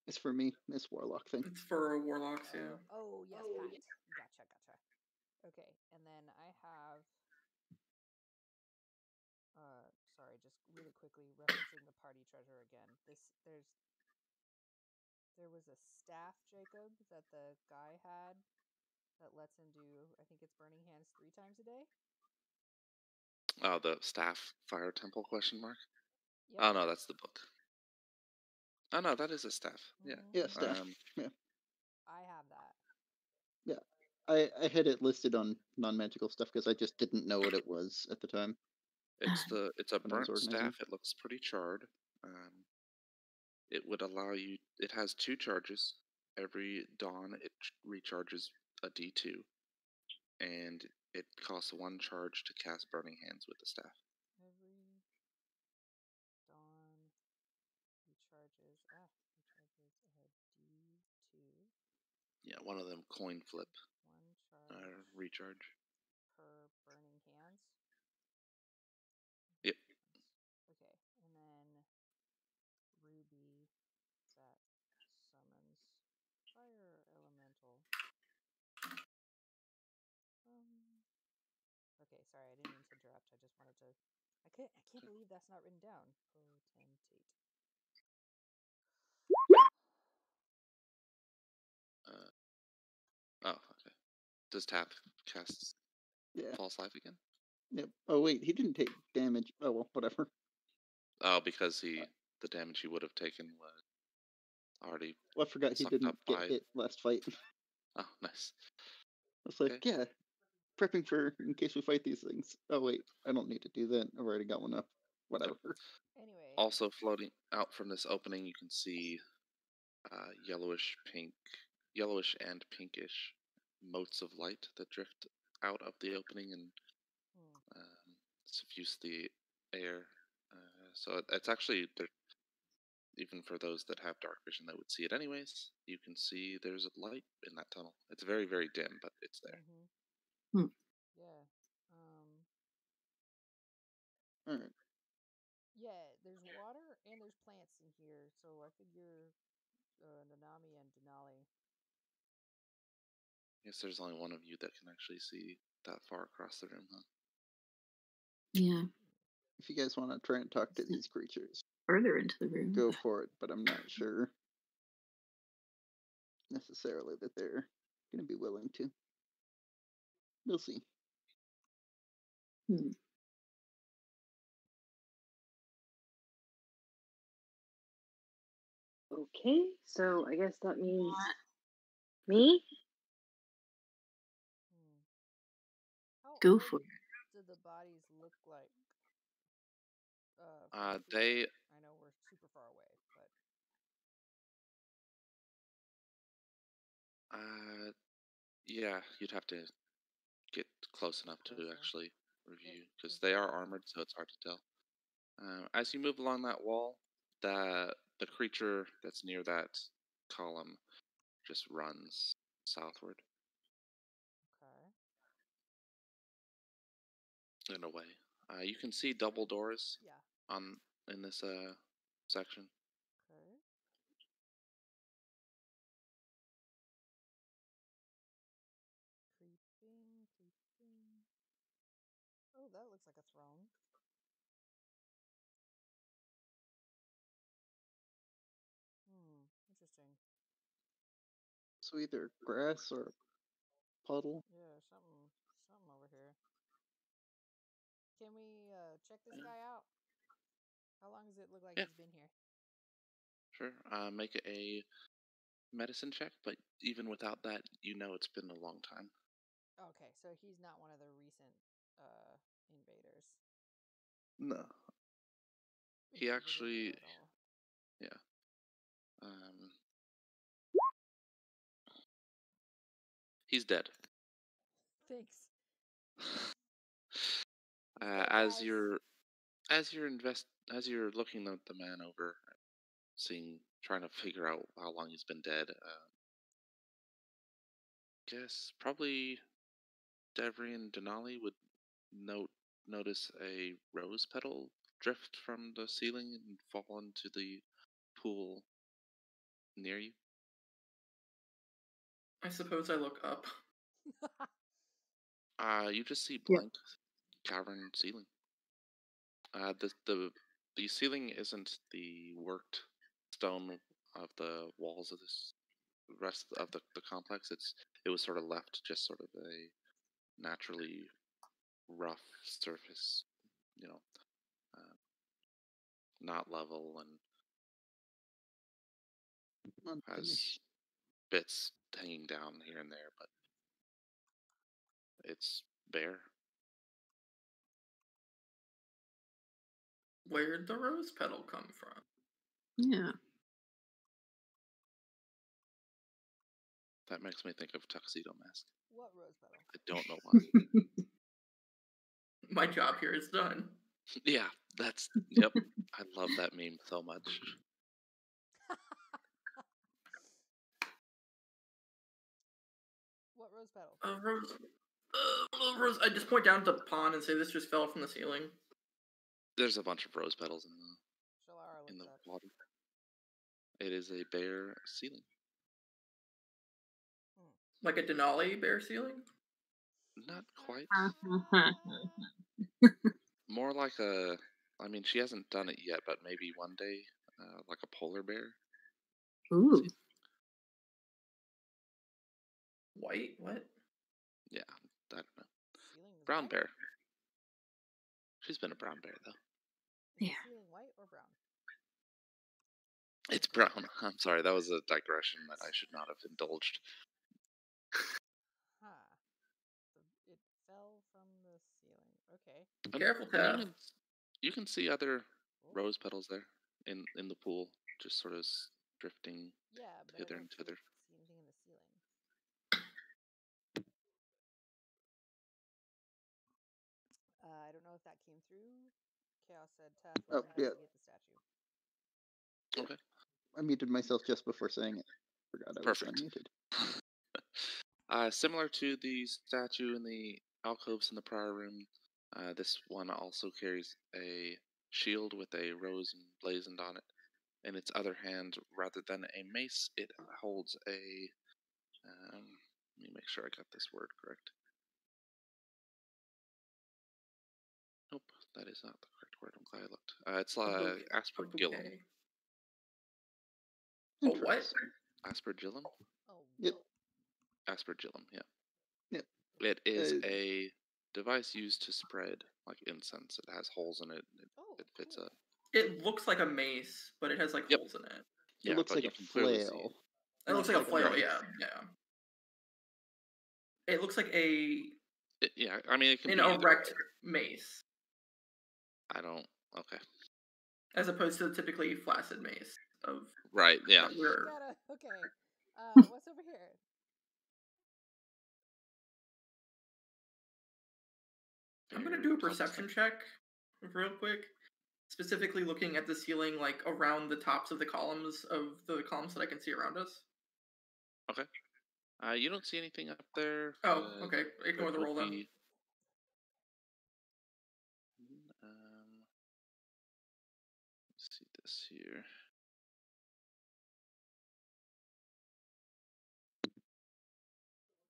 It's for me, Miss Warlock thing. It's for warlocks, yeah. Oh yes, Pact. Gotcha. Okay, and then I have. Sorry, just really quickly referencing the party treasure again. There was a staff, Jacob, that the guy had that lets him do. I think it's burning hands 3 times a day. Oh, the staff fire temple question mark. Yep. Oh no, that's the book. Oh no, that is a staff. Yeah. Mhm. Yeah, staff. Yeah. I have that. I had it listed on non-magical stuff because I just didn't know what it was at the time. It's a When I was burnt organizing. staff. It looks pretty charred. It would allow you. It has 2 charges. Every dawn, it recharges a D2, and it costs 1 charge to cast Burning Hands with the staff. Every dawn recharges a D2. Yeah, one of them coin flip 1 charge recharge. per burning hands. Yep. Okay, and then Ruby that summons fire elemental. Okay, sorry, I didn't mean to interrupt. I just wanted to. I can't believe that's not written down. Potentate. Oh, okay. Does Tap cast Yeah. False Life again? Yep. Oh wait, he didn't take damage. Oh well, whatever. Oh, because the damage he would have taken was already. Well, I forgot he Sucked didn't up get by- hit last fight. Oh, nice. I was like, Okay. yeah, prepping for in case we fight these things. Oh wait, I don't need to do that. I've already got one up. Whatever. Anyway. Also floating out from this opening, you can see yellowish and pinkish motes of light that drift out of the opening and suffuse the air. So it's actually even for those that have dark vision that would see it anyways. You can see there's a light in that tunnel. It's very, very dim, but it's there. Yeah. All right. Yeah, there's water and there's plants in here, so I figure Nanami and Denali. I guess there's only one of you that can actually see that far across the room, huh? Yeah. If you guys want to try and talk to these creatures, Further into the room. go for it. But I'm not sure necessarily that they're going to be willing to. We'll see. Okay, so I guess that means me. How Go old for it. do the bodies look like? They. I know we're super far away, but. Yeah, you'd have to get close enough to Closer? actually review because they are armored, so it's hard to tell. As you move along that wall, the creature that's near that column just runs southward Okay. in a way. You can see double doors Yeah. in this section. Okay. Creeping. Oh, that looks like a throne. Interesting. So either grass or puddle. Yeah, something over here. Can we check this guy out? How long does it look like he's been here? Sure. Make a medicine check, but even without that, you know it's been a long time. Okay, so he's not one of the recent invaders. No. He actually, yeah. He's dead. Thanks. As guys. you're as you're looking at the man over, trying to figure out how long he's been dead. Guess probably Devry and Denali would notice a rose petal drift from the ceiling and fall into the pool near you. I suppose I look up. You just see Yep. blank cavern ceiling. The ceiling isn't the worked stone of the walls of this rest of the complex. It was sort of left just sort of a naturally rough surface, you know, not level and has Unfinished. bits hanging down here and there, but it's bare. Where'd the rose petal come from? Yeah. That makes me think of Tuxedo Mask. What rose petal? I don't know why. My job here is done. Yeah, yep. I love that meme so much. What rose petal? Rose. I just point down at the pond and say this just fell from the ceiling. There's a bunch of rose petals Shalara in looks the up. water. It is a bare ceiling. Like a Denali bare ceiling? Not quite. Uh-huh. More like a. I mean, she hasn't done it yet, but maybe one day, like a polar bear. Ooh. White? What? Yeah, I don't know. Ceiling is Brown white? bear. She's been a brown bear though. Is the Yeah. ceiling white or brown? It's brown. I'm sorry, that was a digression that I should not have indulged. Huh. It fell from the ceiling. Okay. Careful, And Taff. you can see other Oh. rose petals there in the pool, just sort of drifting Yeah, but hither I and don't thither. see anything in the ceiling. I don't know if that came through. Chaos said, "Tough, Oh, let's yeah. investigate the statue." Okay. I muted myself just before saying it. Forgot I was Perfect. unmuted. Similar to the statue in the alcoves in the prior room, this one also carries a shield with a rose emblazoned on it. In its other hand, rather than a mace, it holds a. Let me make sure I got this word correct. Nope, that is not the correct word. I'm glad I looked. It's aspergillum. Oh, what? Interesting. Aspergillum? Oh. Yep. Aspergillum, yeah. Yep. It is Uh, a device used to spread like incense. It has holes in it. It fits cool. It looks like a mace, but it has like Yep. holes in it. Yeah, it looks but like you a can clearly see flail. It looks not like a flail, mace. yeah. It looks like a yeah, I mean, it can an be either erect way. mace, I don't. Okay. as opposed to the typically flaccid mace of Right. Yeah. that we're. Okay. What's over here? I'm gonna do a perception check real quick, specifically looking at the ceiling, like around the tops of the columns that I can see around us. Okay. You don't see anything up there. Oh, okay. Ignore the would roll then. be- let's see this here.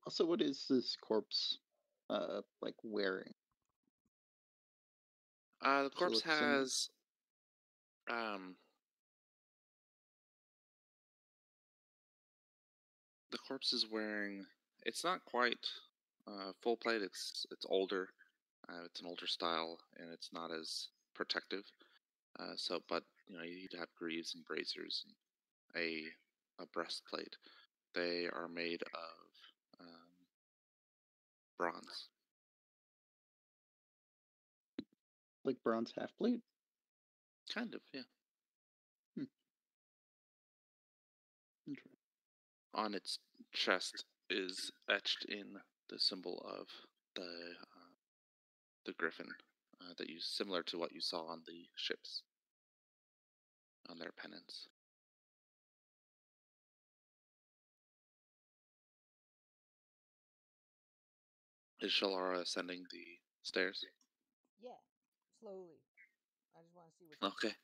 Also, what is this corpse like wearing? The Does it corpse look similar? has the corpse is wearing. It's not quite full plate. It's older. It's an older style, and it's not as protective. But you'd have greaves and bracers and a breastplate. They are made of bronze. Like bronze half plate? Kind of, yeah. Interesting. On its chest is etched in the symbol of the griffin that you similar to what you saw on the ships on their pennants. Is Shalara ascending the stairs? Yeah, slowly. I just want to see what's Okay.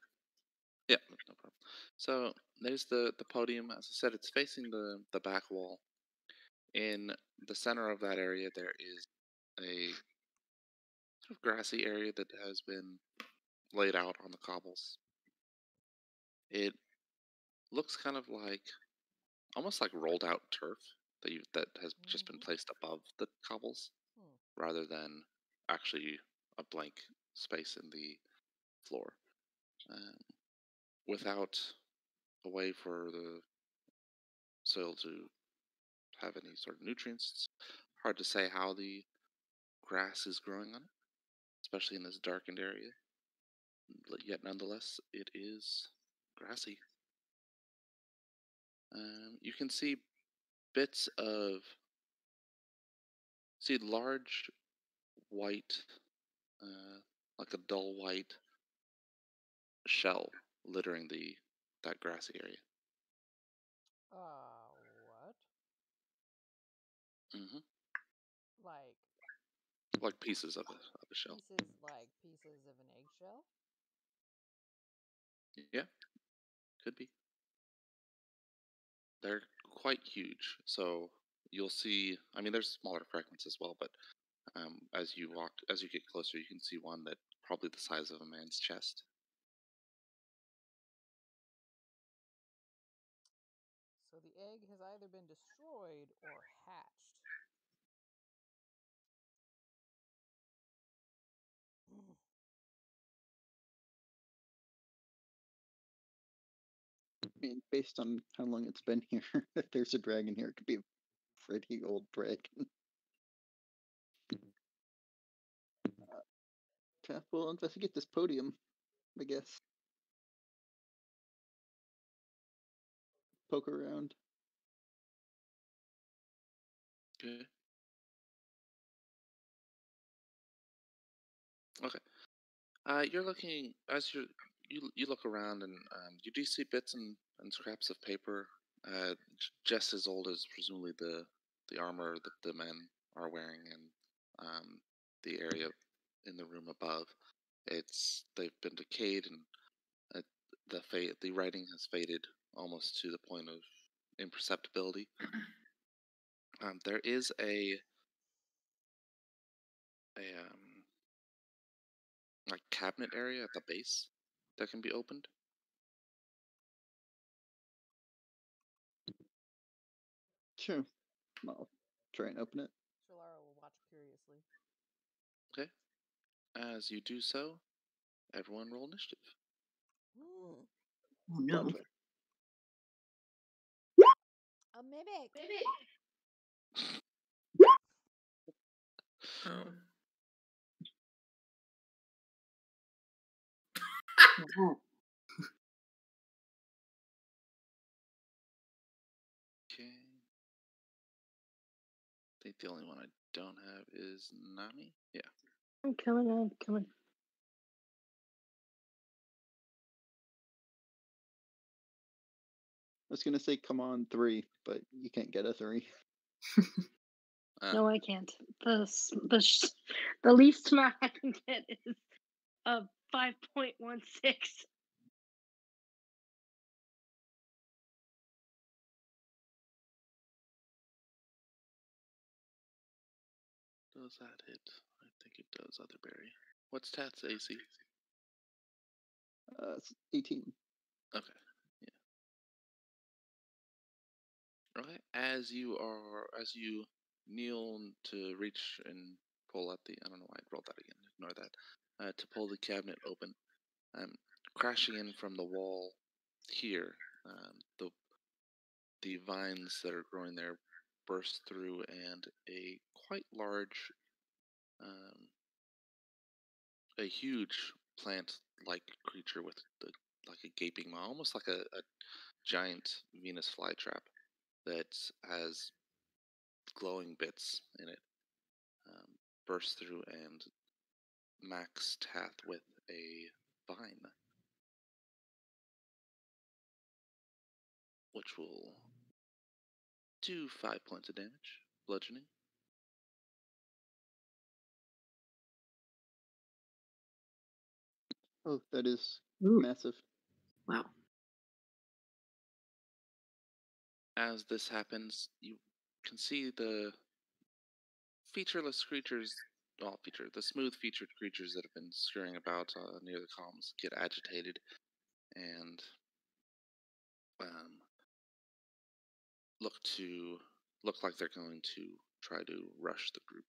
Yeah, no problem. So there's the podium. As I said, it's facing the back wall. In the center of that area, there is a sort of grassy area that has been laid out on the cobbles. It looks kind of like almost like rolled out turf that has just been placed above the cobbles rather than actually a blank space in the floor. Without a way for the soil to have any sort of nutrients, it's hard to say how the grass is growing on it, especially in this darkened area. Yet nonetheless, it is grassy. You can see bits of large white, like a dull white shell littering that grassy area. What? Mm-hmm. Like Like pieces of a shell. pieces of an eggshell? Yeah, could be. They're quite huge, so you'll see. I mean, there's smaller fragments as well, but as you get closer, you can see one that probably the size of a man's chest. So the egg has either been destroyed or hatched. I mean, based on how long it's been here, if there's a dragon here, it could be a pretty old dragon. We'll investigate this podium, I guess. Poke around. Okay. Okay. You're looking as you look around, and you do see bits and scraps of paper, just as old as presumably the armor that the men are wearing, and the area in the room above. They've been decayed, and the writing has faded almost to the point of imperceptibility. There is a like cabinet area at the base that can be opened. Sure. I'll try and open it. Shalara will watch curiously. Okay. As you do so, everyone roll initiative. Oh no. Gotcha. A mimic. Oh. Okay. I think the only one I don't have is Nami. Yeah. I'm coming. I was gonna say come on 3, but you can't get a 3. No, I can't. The least amount I can get is a 5.16. Does that hit? I think it does, Otherberry. What's Tat's AC? 18. Okay. Yeah. Okay. As you kneel to reach and pull at I don't know why I rolled that again. Ignore that. To pull the cabinet open, crashing in from the wall here, the vines that are growing there burst through, and a quite large, a huge plant-like creature with like a gaping maw, almost like a giant Venus flytrap that has glowing bits in it burst through and max Tath with a vine, which will do 5 points of damage, bludgeoning. Oh, that is Ooh, massive. wow. As this happens, you can see the featureless creatures, the smooth-featured creatures that have been scurrying about near the columns get agitated and look like they're going to try to rush the group.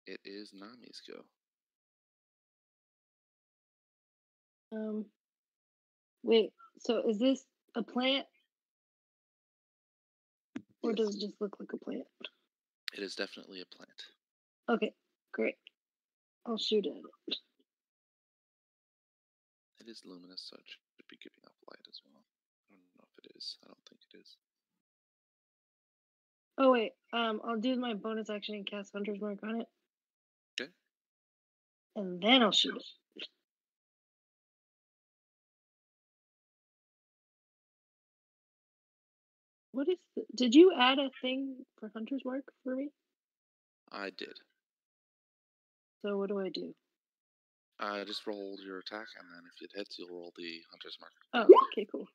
It is Nami's go. Wait. So is this a plant, or Yes. does it just look like a plant? It is definitely a plant. Okay, great. I'll shoot at it. It is luminous, so it should be giving off light as well. I don't know if it is. I don't think it is. Oh wait. I'll do my bonus action and cast Hunter's Mark on it. Okay. And then I'll shoot it. What is? Did you add a thing for Hunter's Mark for me? I did. So what do I do? Just roll your attack, and then if it hits, you'll roll the Hunter's Mark. Oh, okay, cool.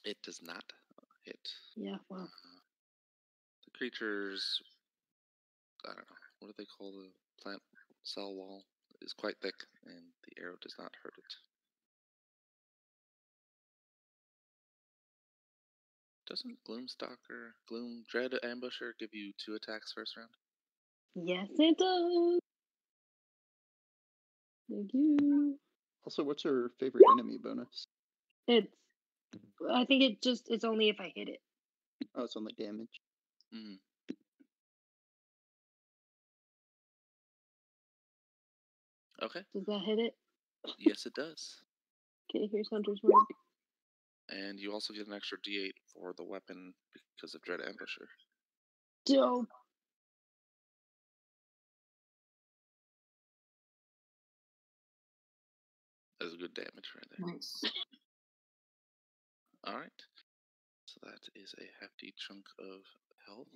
It does not hit. Yeah, well. The creatures, I don't know, what do they call the plant cell wall? Is quite thick, and the arrow does not hurt it. Doesn't Gloom Dread Ambusher give you 2 attacks first round? Yes, it does. Thank you. Also, what's your favorite enemy bonus? I think it's only if I hit it. Oh, it's only damage. Mm-hmm. Okay. Does that hit it? Yes, it does. Okay, here's Hunter's Mark. And you also get an extra D8 for the weapon because of Dread Ambusher. Dope. That's good damage right there. Nice. Alright. So that is a hefty chunk of health.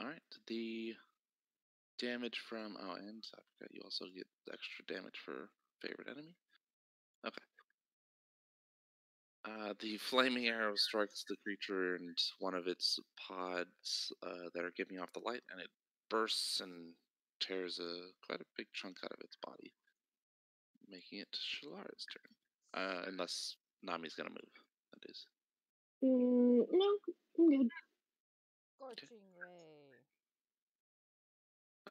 Alright, the damage from... Oh, and I forgot you also get extra damage for favorite enemy. Okay. The flaming arrow strikes the creature and one of its pods that are giving off the light, and it bursts and tears quite a big chunk out of its body, making it Shalara's turn. Unless Nami's gonna move, that is. No, I'm good. Scorching ray.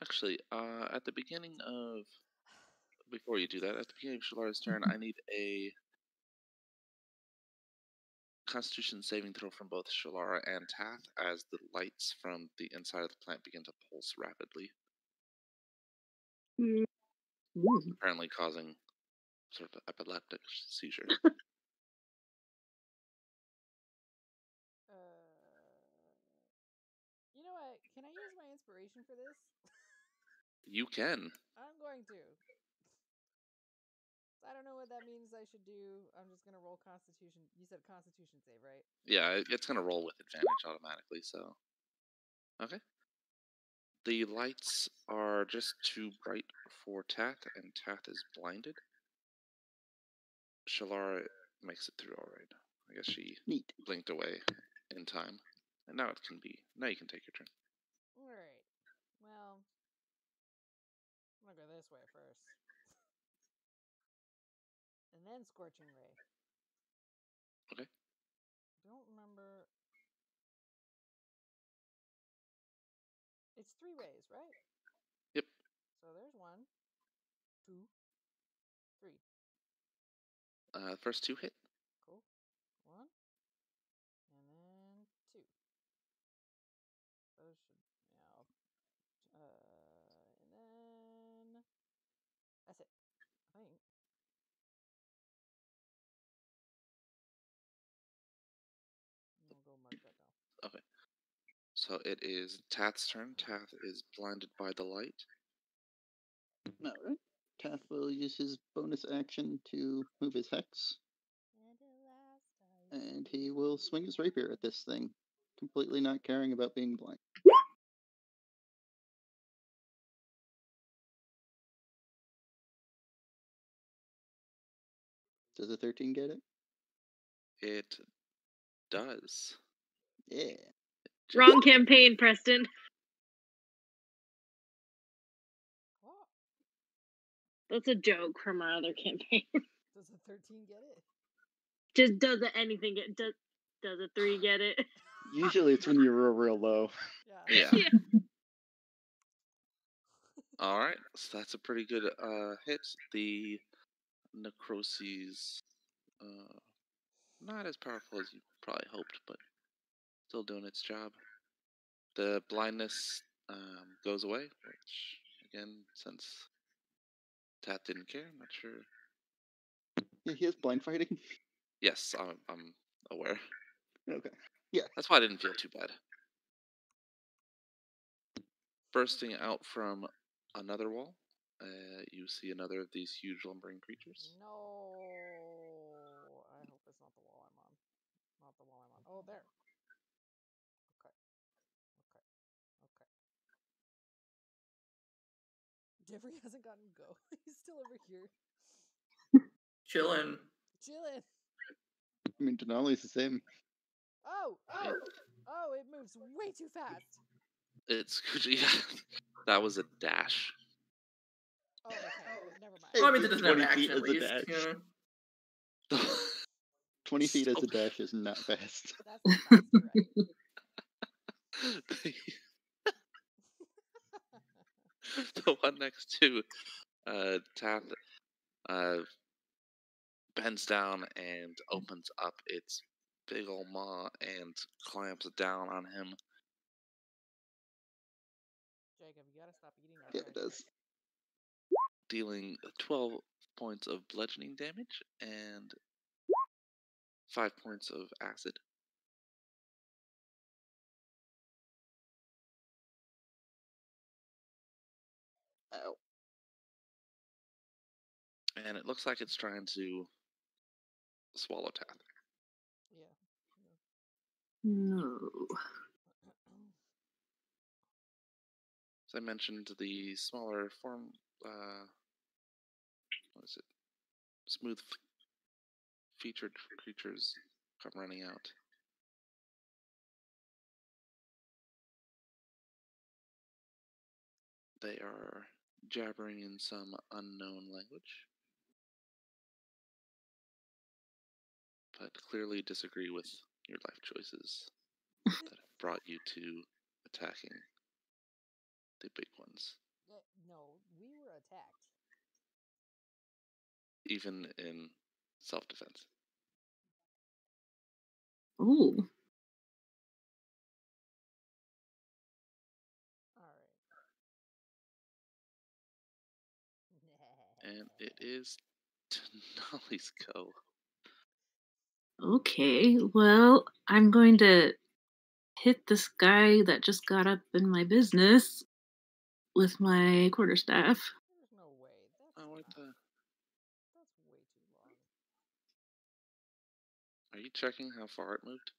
Actually, at the beginning of... Before you do that, at the beginning of Shalara's turn, I need a Constitution saving throw from both Shalara and Tath as the lights from the inside of the plant begin to pulse rapidly, Ooh. apparently causing sort of epileptic seizure. You know what? Can I use my inspiration for this? You can. I'm going to. I don't know what that means I should do. I'm just gonna roll Constitution. You said Constitution save, right? Yeah, it's gonna roll with advantage automatically, so. Okay. The lights are just too bright for Tath, and Tath is blinded. Shalara makes it through alright. I guess she Neat. blinked away in time. And now now you can take your turn. Alright. Well, I'm gonna go this way first. And then Scorching Ray. Okay. I don't remember. It's 3 rays, right? Yep. So there's 1, 2, 3. First 2 hit. Cool. 1. And then 2. Those should, yeah. And then that's it. I think. So it is Tath's turn. Tath is blinded by the light. Alright. Tath will use his bonus action to move his hex, and he will swing his rapier at this thing, completely not caring about being blind. Does a 13 get it? It does. Yeah. Just- Wrong campaign, Preston. What? That's a joke from our other campaign. Does a 13 get it? Just doesn't anything get does a 3 get it? Usually it's when you roll real low. Yeah. Yeah. All right. So that's a pretty good hit. The necroses, not as powerful as you probably hoped, but still doing its job. The blindness goes away, which again, since Tat didn't care, I'm not sure. Yeah, he has blind fighting. Yes, I'm aware. Okay. That's why I didn't feel too bad. Bursting out from another wall, you see another of these huge lumbering creatures. No. I hope it's not the wall I'm on. Not the wall I'm on. Oh, there. Okay. Jeffrey hasn't gotten go. He's still over here. Chillin'. Chillin'. I mean, Denali's the same. Oh, it moves way too fast. It's yeah, that was a dash. Oh, okay. Never mind. Well, I mean, it doesn't have 20 action feet at as a least. dash. Yeah. 20 feet as So- a dash is not fast. That's not fast, you're right. The one next to Tath bends down and opens up its big ol' maw and clamps down on him. Jacob, you gotta stop eating our Yeah, it treasure. does. Dealing 12 points of bludgeoning damage and 5 points of acid. Ow. And it looks like it's trying to swallow Tath. Yeah. No. As I mentioned, the smaller form, what is it? Smooth featured creatures come running out. They are jabbering in some unknown language, but clearly disagree with your life choices that have brought you to attacking the big ones, No, we were attacked. even in self-defense. Oh. Alright. And it is Denali's go. Okay. Well, I'm going to hit this guy that just got up in my business with my quarterstaff. There's no way. Oh, what the? That's way too long. Are you checking how far it moved?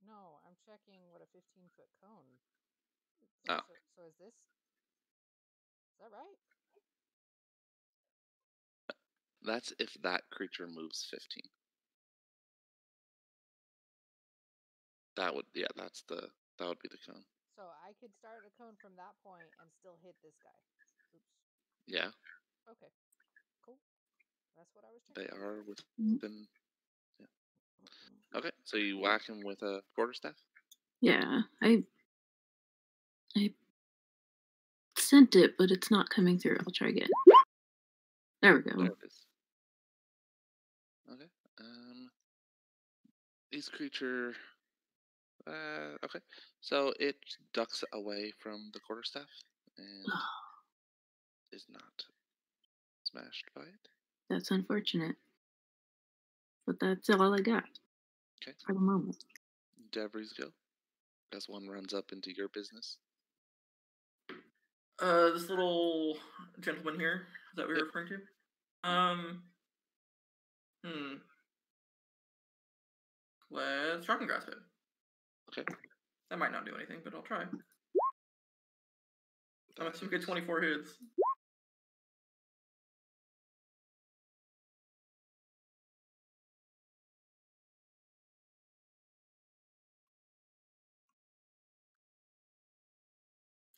No, I'm checking what a 15-foot cone. Oh. So is this? Is that right? That's if that creature moves 15. That would, yeah, that would be the cone. So I could start a cone from that point and still hit this guy. Oops. Yeah, Okay. Cool. That's what I was they checking. are within. Yeah. Okay, so you whack him with a quarterstaff. Yeah, I sent it, but it's not coming through. I'll try again. There we go. There it is. Okay. This creature. Okay. So it ducks away from the quarterstaff and is not smashed by it. That's unfortunate. But that's all I got Okay. for the moment. Debris go. as one runs up into your business. This little gentleman here, is that what you're Yep. referring to? Let's sharpen grass it. Okay. That might not do anything, but I'll try. I'm That assuming get is- 24 hits.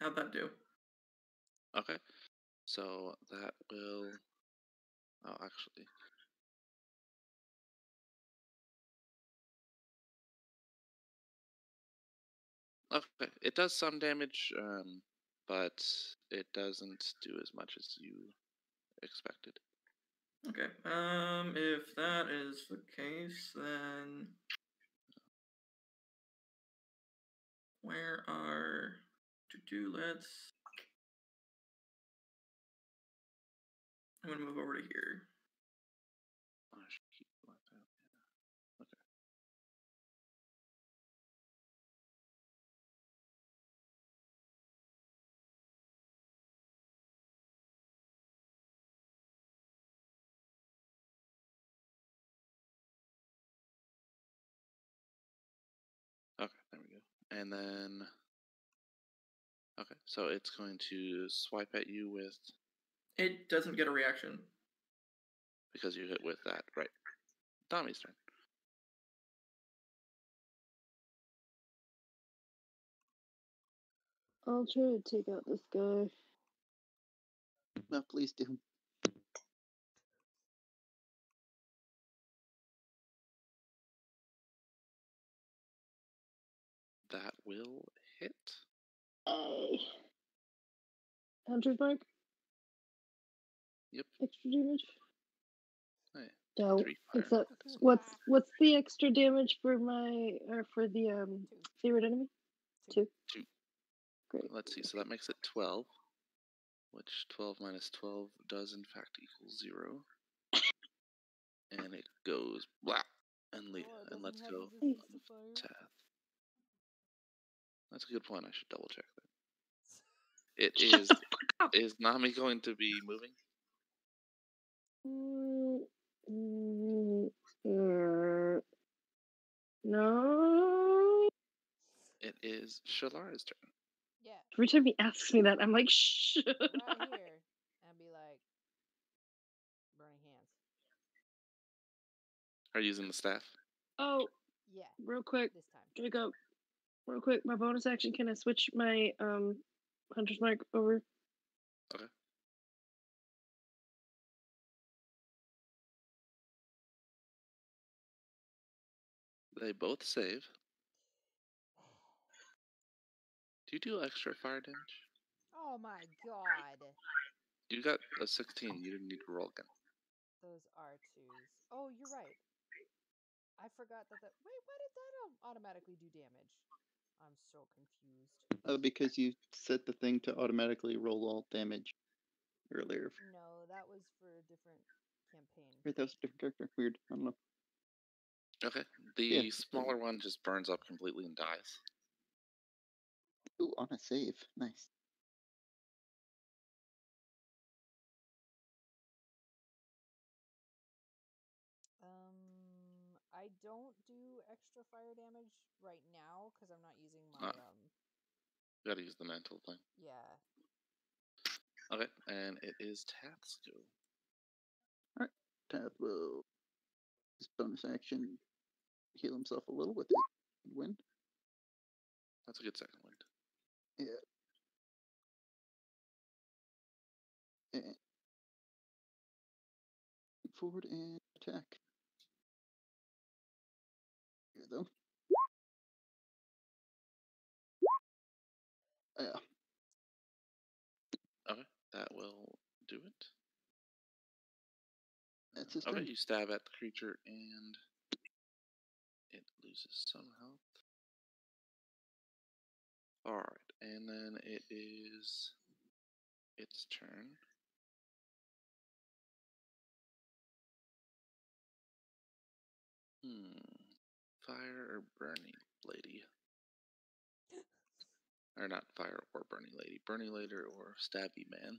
How'd that do? Okay. So that will. Oh, actually. Okay, it does some damage, but it doesn't do as much as you expected. Okay. If that is the case, then where are let's. I'm gonna move over to here. I should keep it like that. Yeah. Okay. Okay, there we go. And then. Okay, so it's going to swipe at you with. It doesn't get a reaction. Because you hit with that, right? Tommy's turn. I'll try to take out this guy. No, please do. That will hit. A 100 mark. Yep. Extra damage. Hey, No. 3 fire. Except That doesn't what's the extra damage for for the favorite enemy? 2. 2. Great. Let's see. So that makes it 12. Which 12 minus 12 does in fact equal 0. And it goes blah. And let's go. Tath. That's a good point. I should double check that. It Shut is. the fuck up. Is Nami going to be moving? No. Yeah. It is Shalara's turn. Yeah. Every time he asks me that, I'm like, shut Right up. here and be like, burning hands. Are you using the staff? Oh, Yeah. real quick, This time. Jacob. Real quick, my bonus action. Can I switch my hunter's mark over? Okay. They both save. Do you do extra fire damage? Oh my god. You got a 16. You didn't need to roll again. Those are 2s. Oh, you're right. I forgot that. Wait, why did that automatically do damage? I'm so confused. Because you set the thing to automatically roll all damage earlier. No, that was for a different campaign. Right, that was a different character. Weird. I don't know. Okay. The Yeah. smaller one just burns up completely and dies. Ooh, on a save. Nice. I don't do extra fire damage right now because I'm not using my You gotta use the mental thing. Yeah. Okay, and it is Tath's go. Alright. Tath will his bonus action heal himself a little with it. Wind. That's a good second wind. Yeah. And forward and attack. Here though. Yeah. Okay, that will do it. That's his Okay, turn. you stab at the creature and it loses some health. Alright, and then it is its turn. Fire or burning, lady? Or not fire or burning lady. Burning lady or stabby man.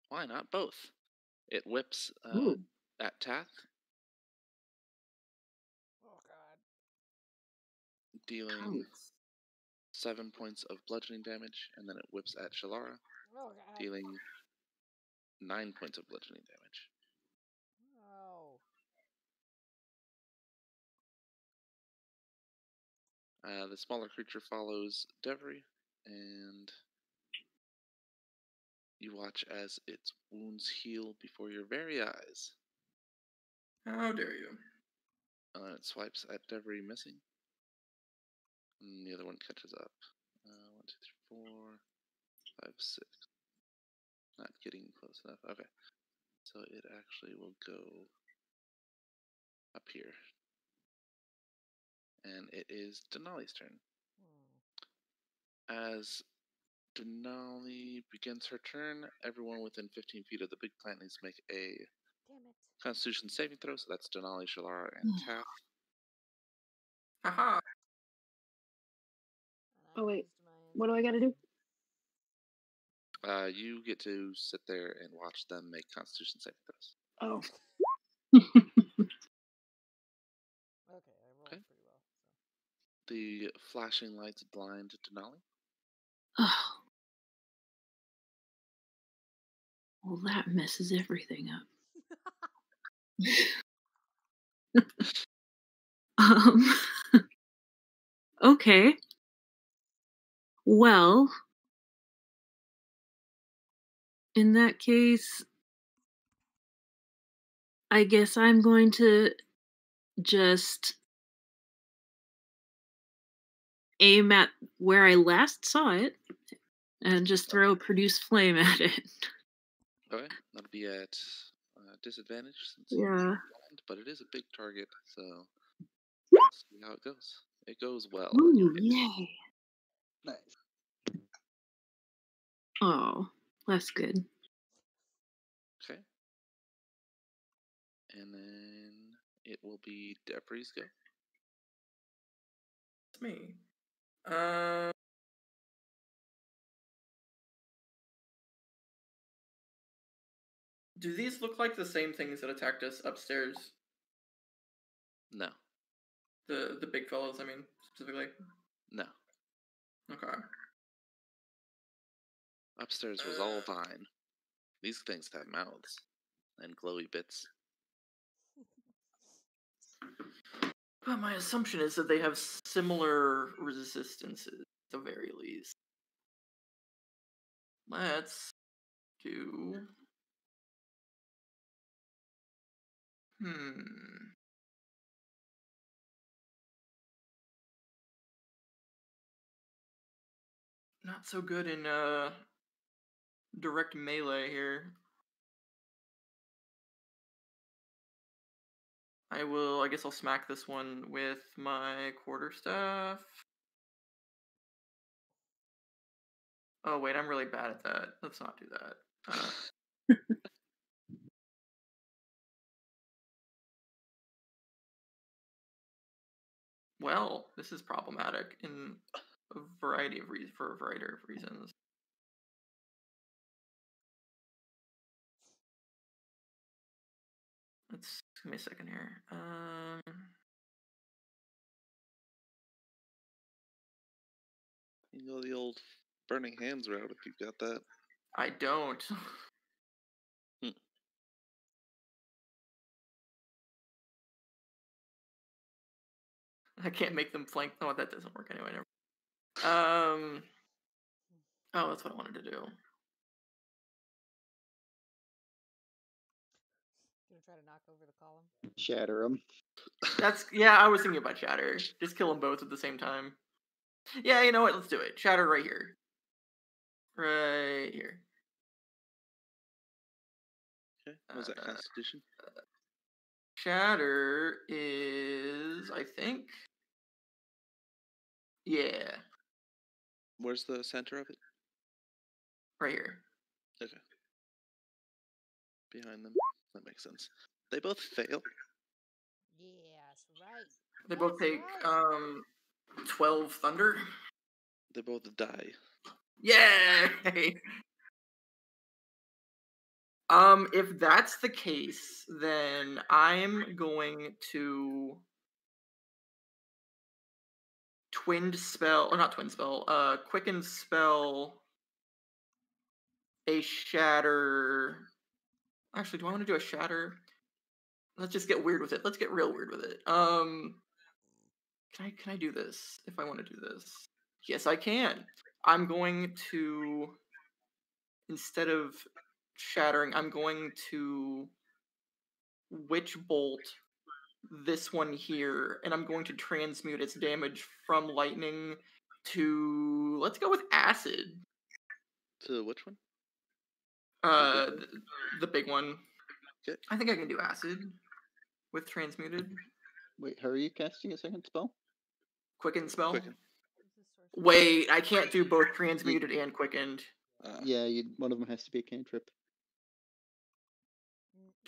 Why not both? It whips Ooh. at Tath, Oh god. dealing Ouch. 7 points of bludgeoning damage, and then it whips at Shalara, Oh god. dealing 9 points of bludgeoning damage. Oh. The smaller creature follows Devery, and you watch as its wounds heal before your very eyes. How dare you? It swipes at Devery, missing. And the other one catches up. 1, 2, 3, 4, 5, 6. Not getting close enough. Okay. So it actually will go up here. And it is Denali's turn. As Denali begins her turn, everyone within 15 feet of the big plant needs to make a Damn it. Constitution saving throw. So that's Denali, Shalara, and Tath. Haha. Oh, wait. What do I gotta do? You get to sit there and watch them make Constitution saving throws. Oh. Okay, I rolled Okay. pretty well. So. The flashing lights blind Denali. Oh. Well, that messes everything up. um. Okay. Well, in that case, I guess I'm going to just aim at where I last saw it and just throw Produce Flame at it. Okay, that'll be at disadvantage since Yeah. you're blind, but it is a big target, so let's see how it goes. It goes well. Ooh, yay. Nice. Oh, that's good. Okay. And then it will be Devery's go. It's me. Do these look like the same things that attacked us upstairs? No. The big fellows, I mean, specifically? No. Okay. Upstairs was all vine. These things have mouths and glowy bits. But my assumption is that they have similar resistances, at the very least. Let's do... Not so good in direct melee here. I guess I'll smack this one with my quarterstaff. Oh wait, I'm really bad at that. Let's not do that. Well, this is problematic in a variety of reasons. Let's give me a second here. You go the old burning hands route if you've got that. I don't. I can't make them flank. No, that doesn't work anyway. Never. Oh, that's what I wanted to do. Gonna try to knock over the column. Shatter them. Yeah, I was thinking about Shatter. Just kill them both at the same time. Yeah, you know what? Let's do it. Shatter right here. Right here. Okay. What was that Constitution? Shatter is, I think. Yeah. Where's the center of it? Right here. Okay. Behind them. That makes sense. They both fail. Yes, right. They both That's take right. 12 thunder. They both die. Yay! If that's the case, then I'm going to quicken spell a shatter. Actually, do I want to do a shatter? Let's just get weird with it. Let's get real weird with it. Can I do this if I want to do this? Yes, I can. I'm going to, instead of shattering, I'm going to Witch Bolt this one here, and I'm going to transmute its damage from lightning to, let's go with acid. To which one? The big one. Okay. I think I can do acid with transmuted. Wait, how are you casting a second spell? Quicken spell. Quicken. Wait, I can't do both transmuted and quickened. Yeah, one of them has to be a cantrip.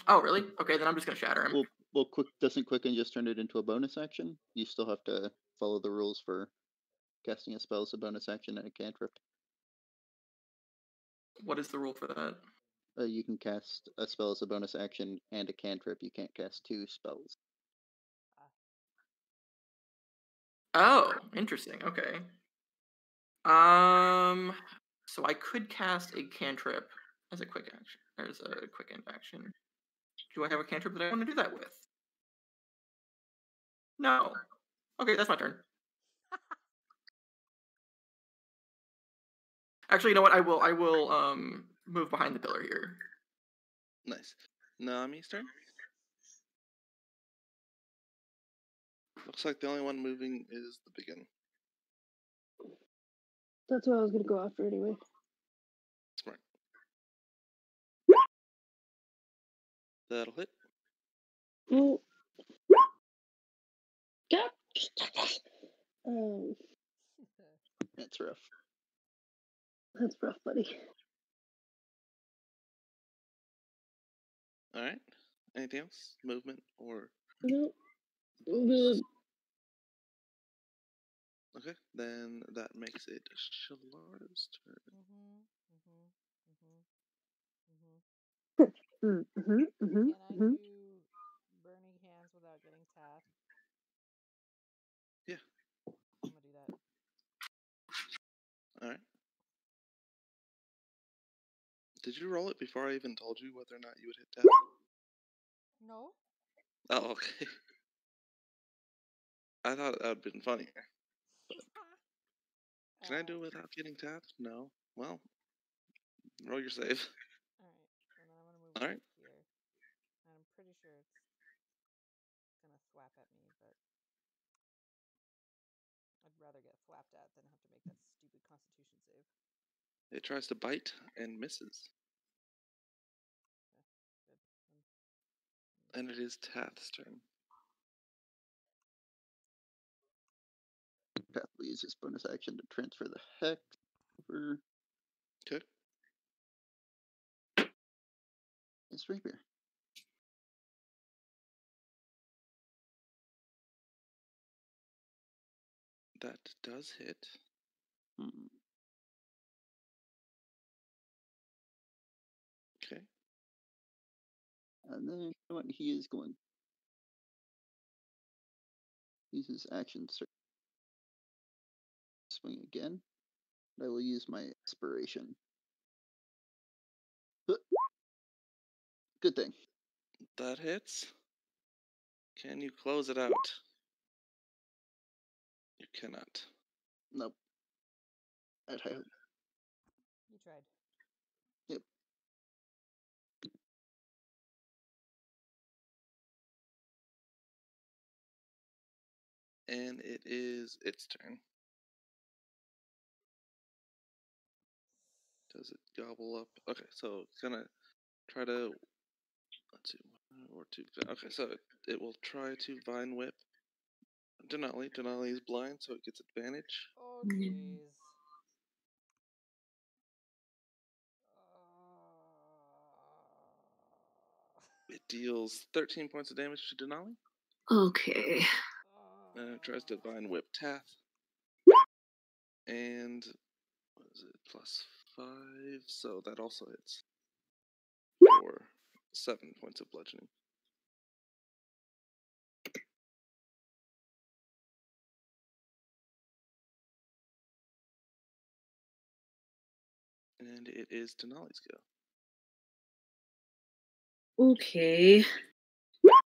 Oh, really? Okay, then I'm just gonna shatter him. Well, doesn't quicken just turn it into a bonus action? You still have to follow the rules for casting a spell as a bonus action and a cantrip. What is the rule for that? You can cast a spell as a bonus action and a cantrip. You can't cast two spells. Oh, interesting. Okay. So I could cast a cantrip as a quick action, or as a quickened action. Do I have a cantrip that I want to do that with? No. Okay, that's my turn. Actually, you know what? I will move behind the pillar here. Nice. Nami's turn. Looks like the only one moving is the begin. That's what I was gonna go after anyway. Smart. That'll hit. Well, yeah. That's rough. That's rough, buddy. All right. Anything else? Movement or? No. Good. Okay, then that makes it Shalar's turn. Can I do burning hands without getting tapped? Yeah. I'm gonna do that. All right. Did you roll it before I even told you whether or not you would hit tap? No. Oh, okay. I thought that would have been funnier. Can I do it without getting tapped? No. Well, roll your save. Alright, and then I'm gonna move All right. here. And I'm pretty sure it's gonna thwap at me, but I'd rather get thwapped at than have to make that stupid Constitution save. It tries to bite and misses. Good. And it is Tath's turn. Path will use his bonus action to transfer the hex over. Okay. It's rapier. That does hit. Okay. And then, you know what? He is going to use his action swing again. I will use my inspiration. Good thing. That hits. Can you close it out? You cannot. Nope. I'd hope. You tried. Yep. And it is its turn. Does it gobble up? Okay, so it's gonna try to. Let's see, 1 or 2. Okay, so it will try to vine whip Denali. Denali is blind, so it gets advantage. Oh, jeez. It deals 13 points of damage to Denali. Okay. Tries to Divine Whip Tath. And what is it? +5. So that also hits for 7 points of bludgeoning. And it is Denali's go. Okay.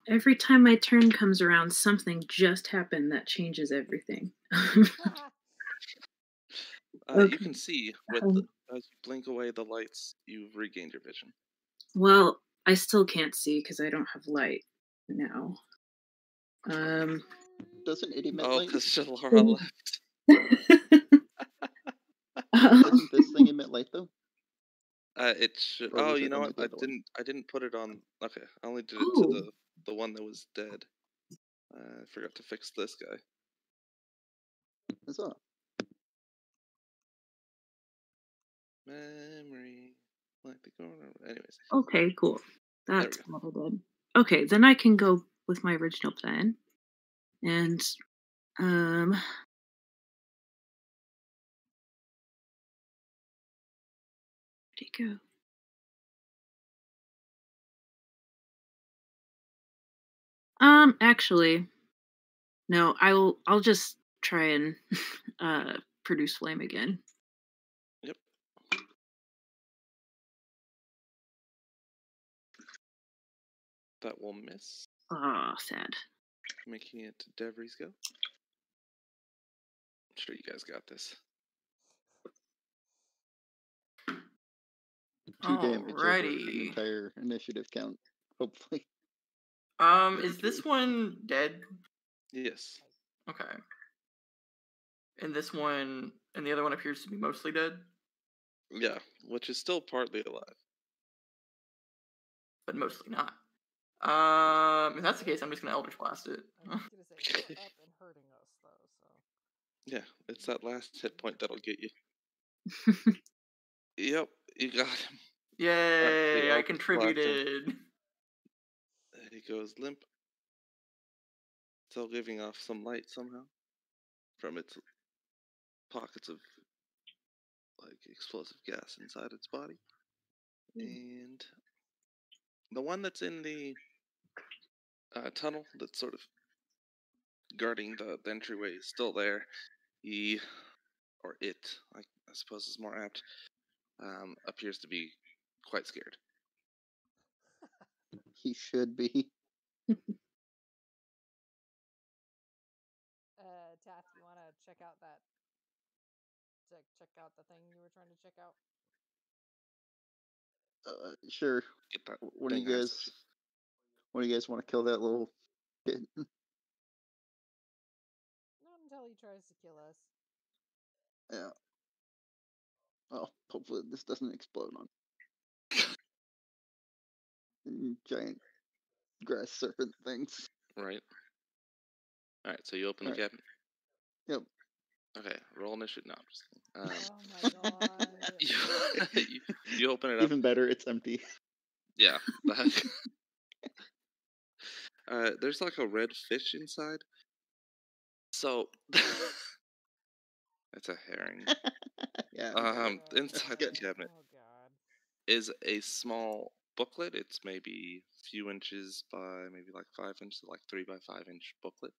Every time my turn comes around, something just happened that changes everything. You can see with as you blink away the lights, you've regained your vision. Well, I still can't see because I don't have light now. Doesn't it emit Oh, light? because Shalora left. Doesn't this thing emit light though? It should. Or Oh, was you it know only what? the other one? I didn't put it on. Okay, I only did it to Oh. the one that was dead. I forgot to fix this guy. Huzzah. Memory, like the corner. Anyways. Okay, cool. There we That's go. what I did. Okay, then I can go with my original plan. And where'd it go? Actually, no, I'll just try and produce flame again. Yep. That will miss, Ah, sad. making it Devry's go. I'm sure you guys got this. 2 damage over an Alrighty. entire initiative count, hopefully. Is this one dead? Yes. Okay. And this one, and the other one appears to be mostly dead, Yeah, which is still partly alive. but mostly not. If that's the case, I'm just gonna Eldritch Blast it. I was gonna say it's up and hurting us though, so. Yeah, it's that last hit point that'll get you. Yep, you got him. Yay! I Eldritch Blast him. contributed. He goes limp. Still giving off some light somehow from its pockets of like explosive gas inside its body. And the one that's in the tunnel that's sort of guarding the entryway is still there. He, or it, I suppose is more apt, appears to be quite scared. He should be. Tath, you want to check out that? Check out the thing you were trying to check out. Sure. Get that What do you thing I guys? sent you. What do you guys want to kill that little kid? Not until he tries to kill us. Yeah. Oh, hopefully this doesn't explode on giant grass serpent things. Right. All right. So you open the Alright. cabinet. Yep. Okay. Roll initiative. No, I'm just kidding. Oh my god. You open it up. Even better, it's empty. Yeah. There's like a red fish inside. So it's a herring. Yeah. Inside the good. cabinet Oh god. is a small booklet. It's maybe a few inches by maybe like 5 inches, like 3 by 5 inch booklet.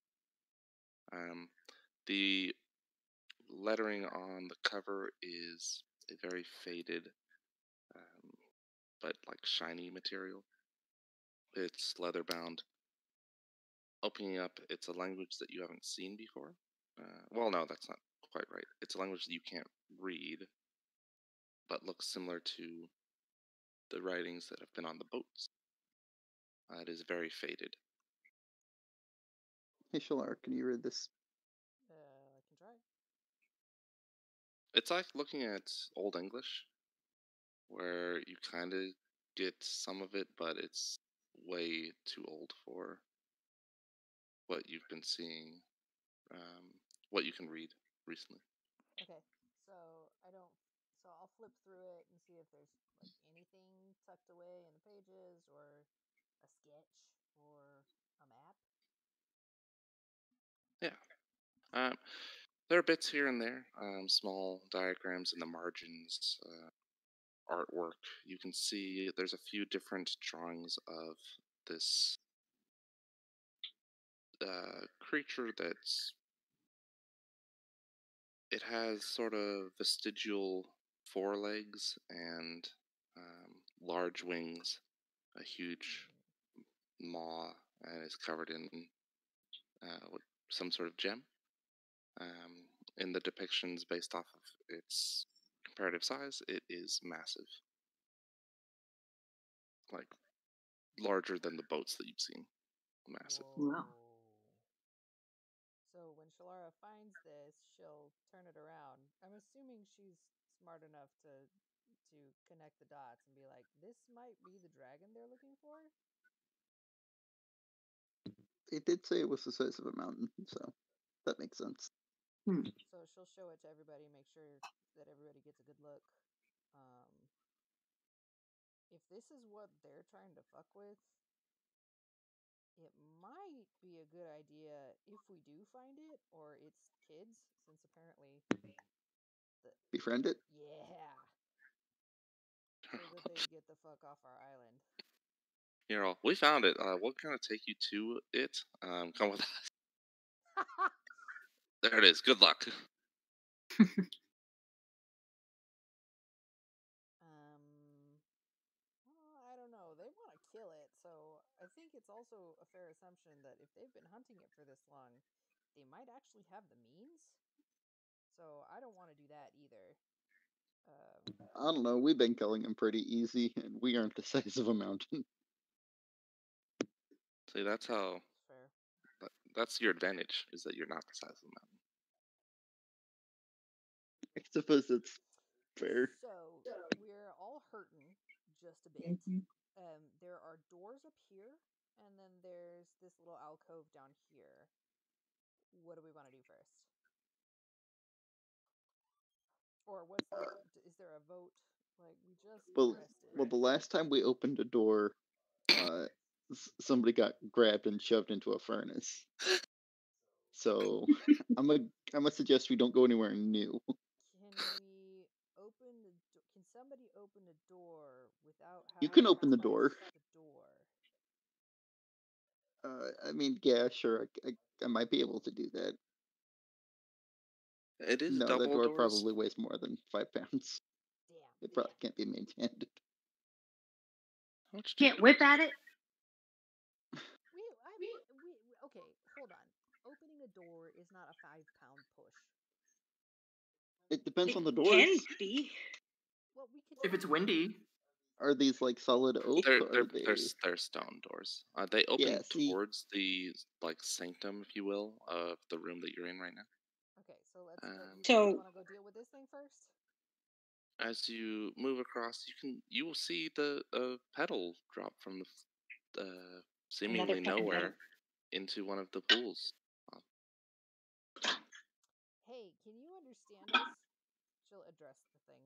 The lettering on the cover is a very faded, but like shiny material. It's leather bound. Opening up, it's a language that you haven't seen before. Well, no, that's not quite right. It's a language that you can't read, but looks similar to the writings that have been on the boats. It is very faded. Hey, Shalar, can you read this? I can try. It's like looking at Old English, where you kind of get some of it, but it's way too old for what you've been seeing, what you can read recently. Okay, so I'll flip through it and see if there's like anything tucked away in the pages or a sketch or a map. Yeah, Um, there are bits here and there, small diagrams in the margins, artwork. You can see there's a few different drawings of this creature that's. It has sort of vestigial forelegs and large wings, a huge maw, and is covered in some sort of gem. In the depictions based off of its comparative size, it is massive. Like, larger than the boats that you've seen. Massive. Wow. So when Shalara finds this, she'll turn it around. I'm assuming she's smart enough to connect the dots and be like, "This might be the dragon they're looking for." It did say it was the size of a mountain, so that makes sense. So she'll show it to everybody, make sure that everybody gets a good look. If this is what they're trying to fuck with, it might be a good idea if we do find it, or its kids, since apparently Befriend it? yeah. So that they get the fuck off our island. Here, all. We found it. We're gonna take you to it. Come with us. There it is. Good luck. I don't know. They want to kill it, so I think it's also a fair assumption that if they've been hunting it for this long, they might actually have the means. So I don't want to do that either. I don't know. We've been killing them pretty easy, and we aren't the size of a mountain. See, that's how. Fair. That's your advantage, is that you're not the size of a mountain. I suppose that's fair. So we're all hurting just a bit. There are doors up here, and then there's this little alcove down here. What do we want to do first? Or is there a vote? Like, we just rested. Well, the last time we opened a door, somebody got grabbed and shoved into a furnace. So I'm gonna suggest we don't go anywhere new. Can somebody open a door without having You can open to the door. touch the door? I mean, yeah, sure. I might be able to do that. It is No, double that door doors. probably weighs more than 5 pounds. Damn. It probably can't be maintained. Can't whip at it. Okay, hold on. Opening a door is not a 5-pound push. It depends on the Can doors. be. Well, we could. If it's windy, Are these like solid oak? Or are they? They're stone doors. They open Yeah, see- towards the sanctum, if you will, of the room that you're in right now. Okay, so let's. So- You want to go deal with this thing first? As you move across, you will see the pedal drop from the seemingly fucking pedal. nowhere into one of the pools. Hey, can you understand us? She'll address the thing.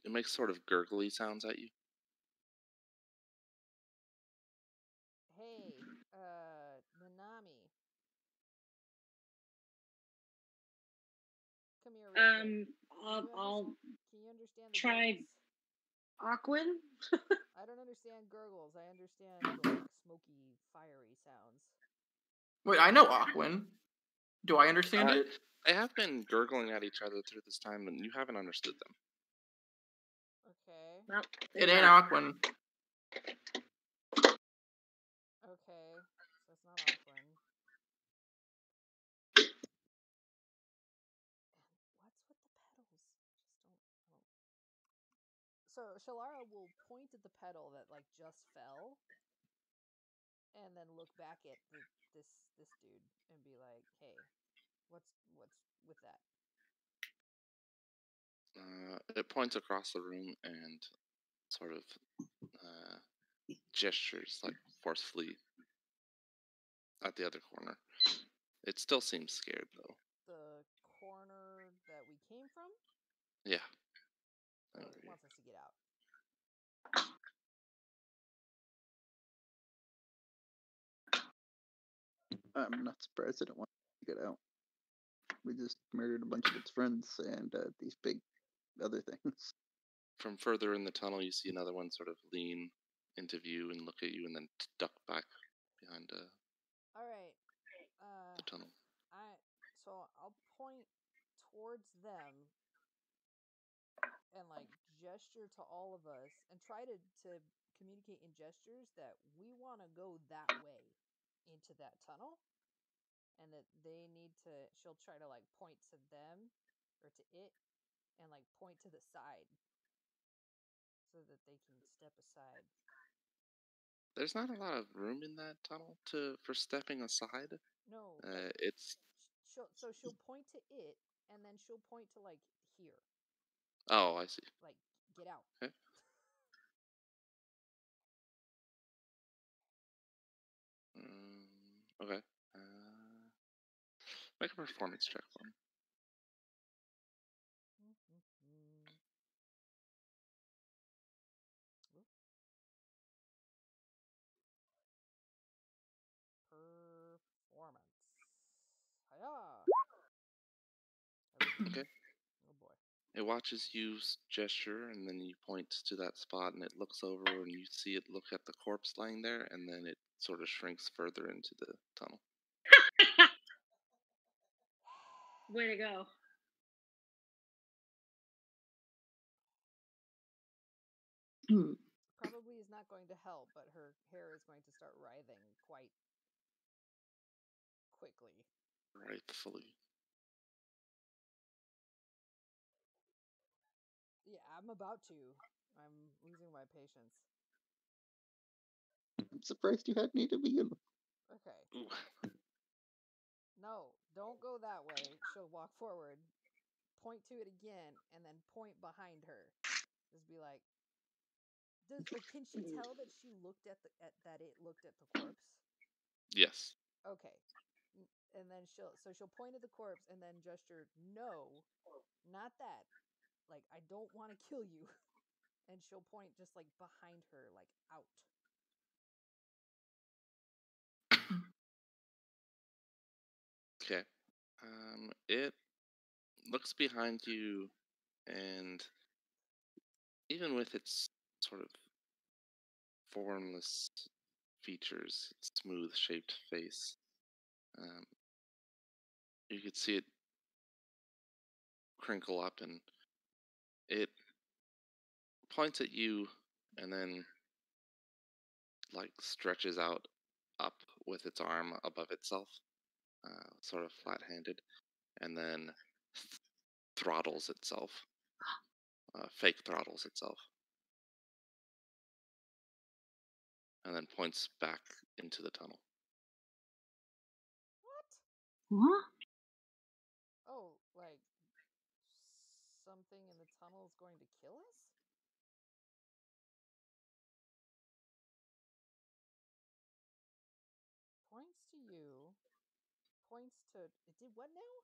It makes sort of gurgly sounds at you. Hey, Nanami. Come here real quick. I'll Can you understand the try- gurgles? Aquin. I don't understand gurgles. I understand like smoky, fiery sounds. wait, I know Aquin. Do I understand it? They have been gurgling at each other through this time, and you haven't understood them. Okay. Well, It ain't Aquin. Okay. So it's not Aquin. What's with the pedals? I don't. So Shalara will point at the pedal that like just fell, and then look back at this dude and be like, "Hey, what's with that?" It points across the room and sort of gestures like forcefully at the other corner. It still seems scared though. The corner that we came from? Yeah. So it wants us to get out. I'm not surprised I don't want to get out. We just murdered a bunch of its friends and these big other things. From further in the tunnel, you see another one sort of lean into view and look at you, and then duck back behind All right. the tunnel. So I'll point towards them and like gesture to all of us and try to communicate in gestures that we want to go that way into that tunnel, and that they need to. She'll try to like point to them or to it, and like point to the side so that they can step aside. There's not a lot of room in that tunnel for stepping aside. No, It's she'll point to it, and then she'll point to like here. Oh, I see. Like, get out. Okay. Okay. Make a performance check for me. Performance. Hiya! Okay. Oh boy. It watches you gesture, and then you point to that spot, and it looks over, and you see it look at the corpse lying there, and then it sort of shrinks further into the tunnel. Way to go. Probably is not going to help, but her hair is going to start writhing quite quickly. Rightfully. Yeah, I'm about to. I'm losing my patience. I'm surprised you had me to begin with. Okay. Ooh. No, don't go that way. She'll walk forward, point to it again, and then point behind her. Just be like, can she tell that she looked at that it looked at the corpse? Yes. Okay. And then she'll point at the corpse and then gesture, no, not that. Like, I don't want to kill you. And she'll point just like behind her, like out. Okay. It looks behind you, and even with its sort of formless features, its smooth-shaped face, you could see it crinkle up, and it points at you, and then like stretches out up with its arm above itself, sort of flat-handed, and then throttles itself, fake throttles itself, and then points back into the tunnel. What? Oh, like something in the tunnel is going to kill us? Points to you. Points to it did what now?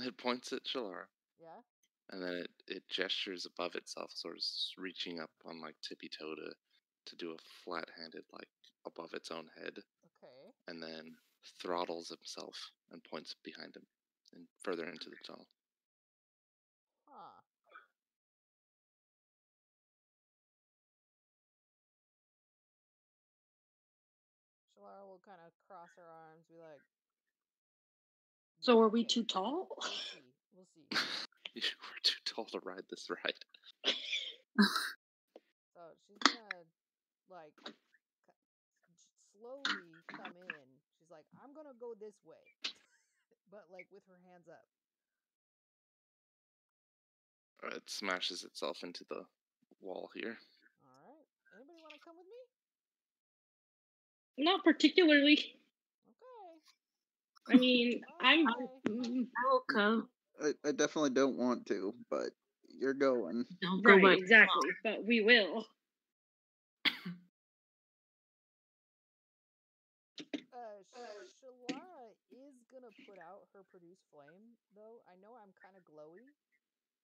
It points at Shalara. Yeah. And then it gestures above itself, sort of reaching up on like tippy toe to do a flat-handed, like above its own head. Okay. And then throttles himself and points behind him and further into the tunnel. Huh. Shalara will kind of cross her arms, be like, So "Yeah, are we okay. too tall? We'll see. We'll see." You were too tall to ride this ride. So she's gonna like slowly come in. She's like, "I'm gonna go this way," but like with her hands up. It smashes itself into the wall here. All right. Anybody want to come with me? Not particularly. Okay. I mean, I'm. Bye. I will come. I definitely don't want to, but you're going. Don't go Right, by exactly. But we will. Shalara is gonna put out her produce flame, though. I know I'm kind of glowy,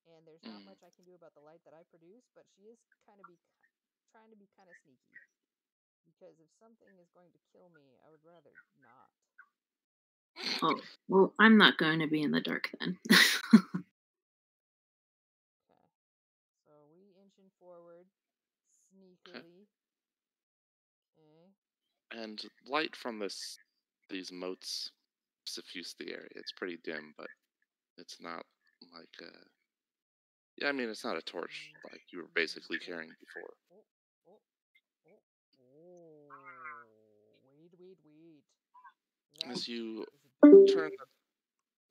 and there's not much I can do about the light that I produce, but she is trying to be kind of sneaky. Because if something is going to kill me, I would rather not. Oh, well, I'm not going to be in the dark then. Okay. So we inching forward Okay. sneakily. Okay. And light from these moats suffuse the area. It's pretty dim, but it's not like yeah, I mean it's not a torch like you were basically carrying before. Oh, oh, oh, oh. Wait. That As you is a big turn cave.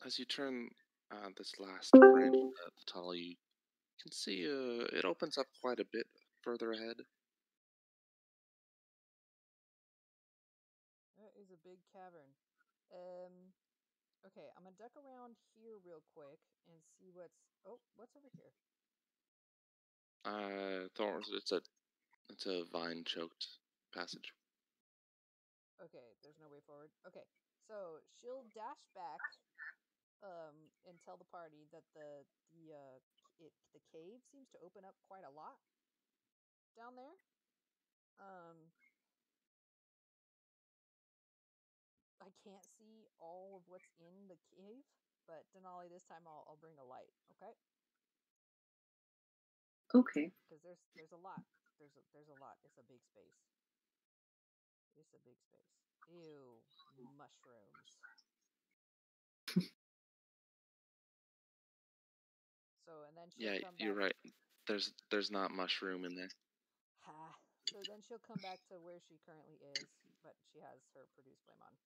as you turn this last branch of the tunnel, you can see it opens up quite a bit further ahead. That is a big cavern. Okay, I'm gonna duck around here real quick and see what's. Oh, what's over here? Thorns. It's a vine choked passage. Okay, there's no way forward. Okay, so she'll dash back, and tell the party that the cave seems to open up quite a lot down there. I can't see all of what's in the cave, but Denali, this time I'll bring a light. Okay. Okay. Because there's a lot. There's a lot. It's a big space. It's a big space. Ew, mushrooms. So and then she'll Yeah, come back. you're right. There's not mushroom in there. Ha. So then she'll come back to where she currently is, but she has her produce flame on.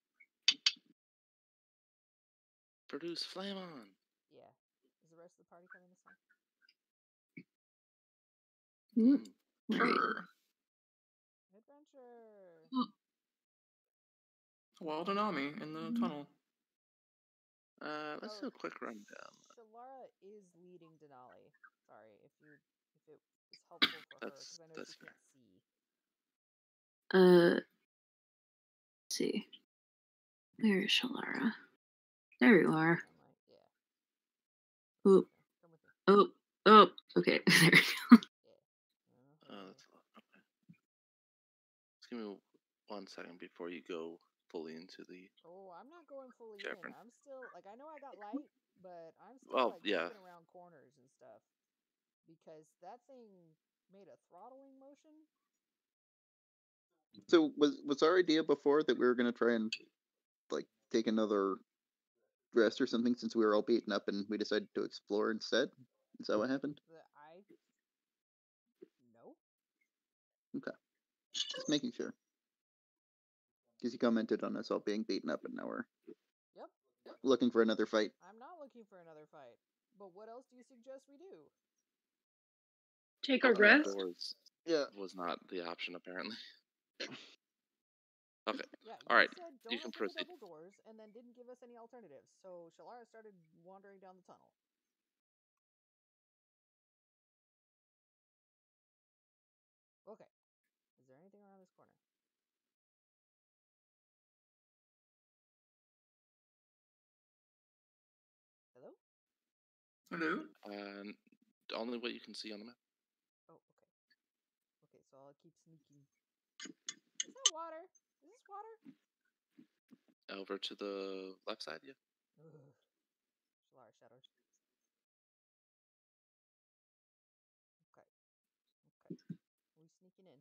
Produce flame on. Yeah. Is the rest of the party coming this time? Sure. Adventure. Wild Anami in the tunnel. Let's do a quick rundown. Shalara is leading Denali. Sorry, if it is helpful for her, because I know she can't see. Let's see. Where is Shalara? There you are. Yeah. Oh. Come with me. Oh. Okay. There we go. Yeah. Okay. Just give me 1 second before you go fully into the. Oh, I'm not going fully cavern. in. I'm still like I know I got light, but I'm still looking around corners and stuff because that thing made a throttling motion. So was our idea before that we were gonna try and like take another rest or something since we were all beaten up and we decided to explore instead? Is that what happened? No. Okay, just making sure. Because you commented on us all being beaten up and now we're looking for another fight. I'm not looking for another fight. But what else do you suggest we do? Take a rest? Was not the option apparently. Okay. Yeah, all right. Said don't you can open proceed. the double doors and then didn't give us any alternatives. So Shalara started wandering down the tunnel. Okay. Is there anything around this corner? Hello? Hello? Only what you can see on the map. Oh, okay. Okay, so I'll keep sneaking. Is that water? Is this water? Over to the left side, yeah. Ugh. Shalara shadows. Okay. We sneaking in.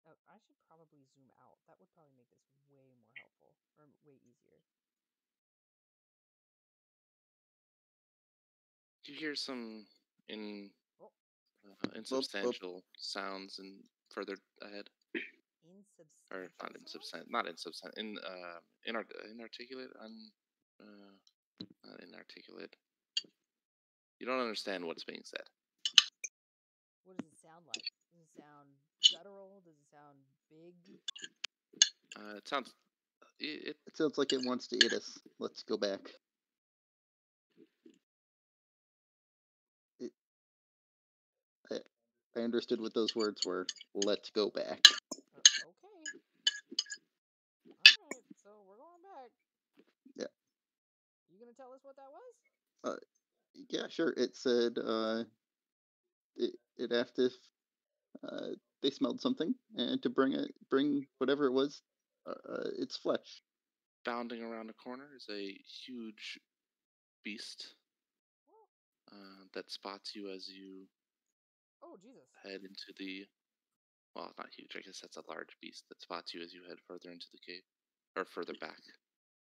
Oh, I should probably zoom out. That would probably make this way more helpful. Or way easier. You hear some insubstantial sounds and further ahead. Or not insubstantial, not insubstantial. Inarticulate. Not inarticulate. You don't understand what's being said. What does it sound like? Does it sound guttural? Does it sound big? It sounds. It sounds like it wants to eat us. Let's go back. I understood what those words were. Let's go back. Okay. Alright, so we're going back. Yeah. You gonna tell us what that was? Yeah, sure. It said, it after they smelled something, and to bring whatever it was, its flesh. Bounding around a corner is a huge beast that spots you as you Oh, Jesus. head into the. Well, not huge. I guess that's a large beast that spots you as you head further into the cave, or further back,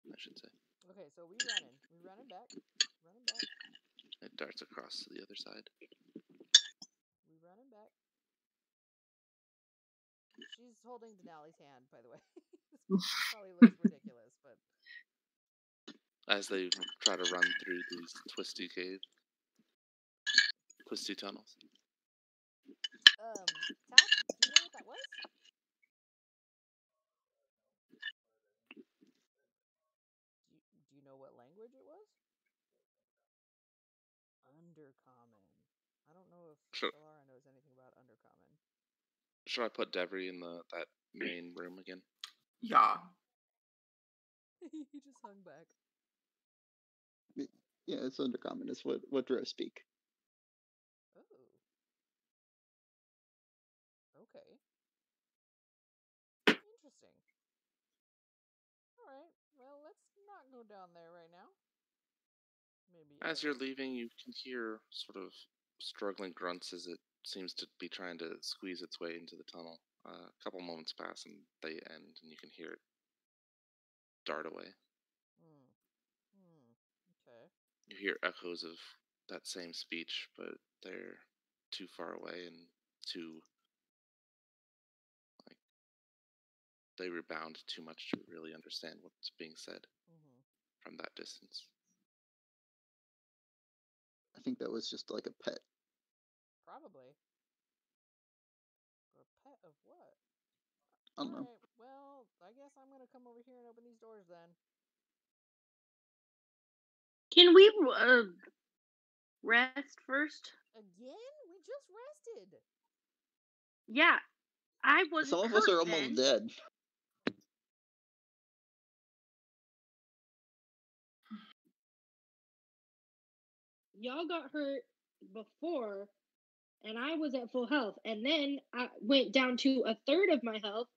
I should say. Okay, so we running. We running back. Running back. It darts across to the other side. We running back. She's holding Denali's hand, by the way. This probably looks ridiculous, but As they try to run through these twisty tunnels. Taff, do you know what that was? Do you know what language it was? Undercommon. I don't know if Solara knows anything about Undercommon. Should I put Devry in that main room again? Yeah. He just hung back. Yeah, it's Undercommon. It's what Drow speak. Oh. Okay. Interesting. Alright, well, let's not go down there right now. Maybe. As you're leaving, you can hear sort of struggling grunts as it seems to be trying to squeeze its way into the tunnel. A couple moments pass and they end, and you can hear it dart away. Okay. You hear echoes of that same speech, but they're too far away and too they rebound too much to really understand what's being said from that distance. I think that was just like a pet. Probably. A pet of what? I don't know. Alright, well, I guess I'm gonna come over here and open these doors then. Can we rest first? Again? We just rested. Yeah, I wasn't Some of us hurt are almost then. dead. Y'all got hurt before, and I was at full health, and then I went down to a third of my health.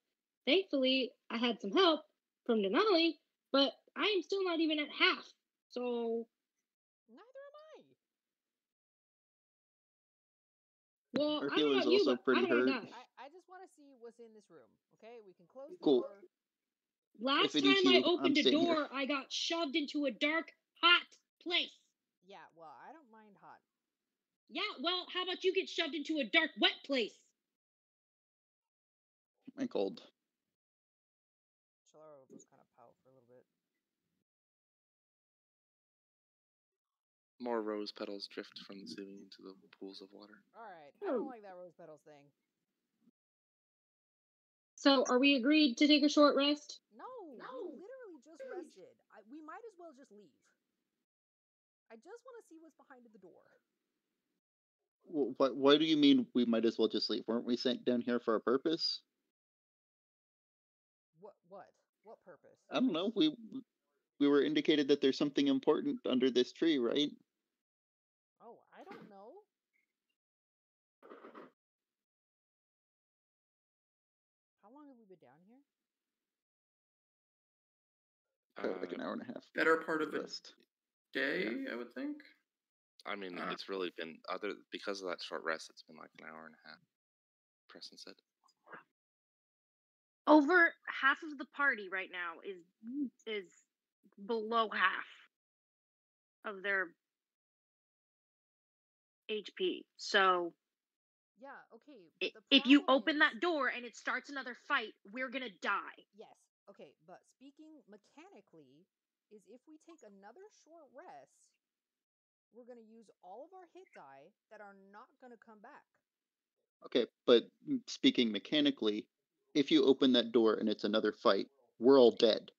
Thankfully, I had some help from Denali, but I am still not even at half. So neither am I. Well, Our I don't know healer's about you, also but pretty I don't hurt. want to die. I just want to see what's in this room. Okay, we can close the Cool. door. Last If it time is I you, opened I'm a staying door, here. I got shoved into a dark, hot place. Yeah, well, I don't mind hot. Yeah, well, how about you get shoved into a dark, wet place? And cold. Solara will just kind of pout for a little bit. More rose petals drift from the ceiling into the pools of water. Alright, I don't like that rose petals thing. So, are we agreed to take a short rest? No, we literally just rested. We might as well just leave. I just want to see what's behind the door. Why do you mean we might as well just leave? Weren't we sent down here for a purpose? What? What purpose? I don't know. We were indicated that there's something important under this tree, right? Oh, I don't know. How long have we been down here? Like an hour and a half. Better part of a Rest. day, I would think. I mean, it's really been because of that short rest. It's been like an hour and a half. Preston said. Over half of the party right now is below half of their HP. So yeah, okay. If you open that door and it starts another fight, we're gonna die. Yes. Okay, but speaking mechanically, is if we take another short rest, we're gonna use all of our hit die that are not gonna come back. Okay, but speaking mechanically, if you open that door and it's another fight, we're all dead.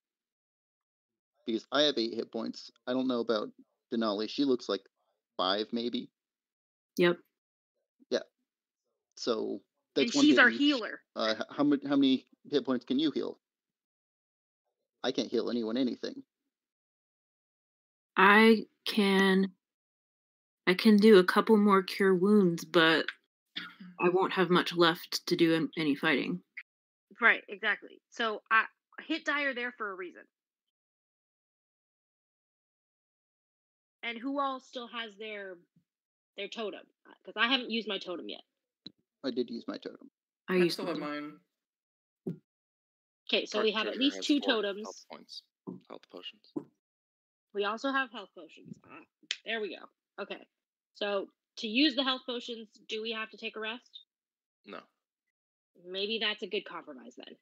Because I have 8 hit points. I don't know about Denali. She looks like 5, maybe. Yep. Yeah. So that's and one she's hit our each. healer. How many hit points can you heal? I can't heal anyone anything. I can do a couple more cure wounds, but I won't have much left to do any fighting. Right, exactly. So I hit die are there for a reason. And who all still has their totem? Because I haven't used my totem yet. I did use my totem. I I used still have mine. mine. Okay, so we have at Archer least has 2 4 totems. health points, health potions. We also have health potions. There we go. Okay. So to use the health potions, do we have to take a rest? No. Maybe that's a good compromise then.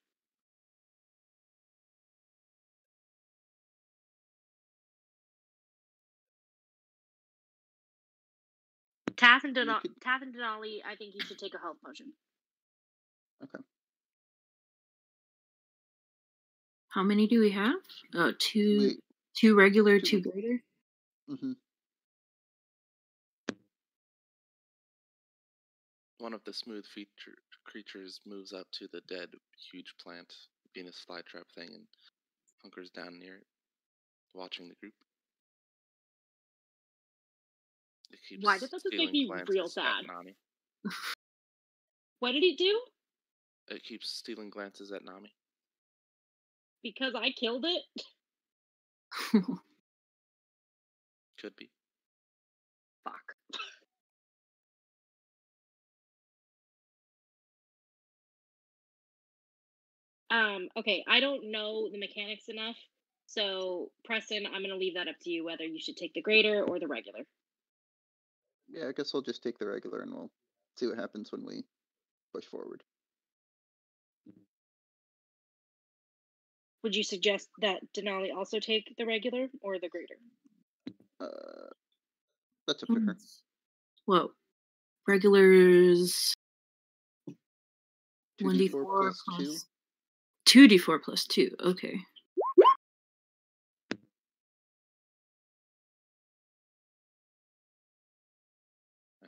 Tath and Denali, I think you should take a health potion. Okay. How many do we have? Two. We, 2 regular, 2 2 greater. mm-hmm. One of the smooth creatures moves up to the dead huge plant, Venus flytrap thing, and hunkers down near it, watching the group. It keeps Why did that just make me glances real at sad? Nami. What did he do? It keeps stealing glances at Nami. Because I killed it? Could be. Fuck. Okay, I don't know the mechanics enough. So, Preston, I'm going to leave that up to you whether you should take the greater or the regular. Yeah, I guess we'll just take the regular and we'll see what happens when we push forward. Would you suggest that Denali also take the regular or the greater? That's up to her. Whoa. Regulars. 2d4 plus 2. 2d4 plus 2. Okay.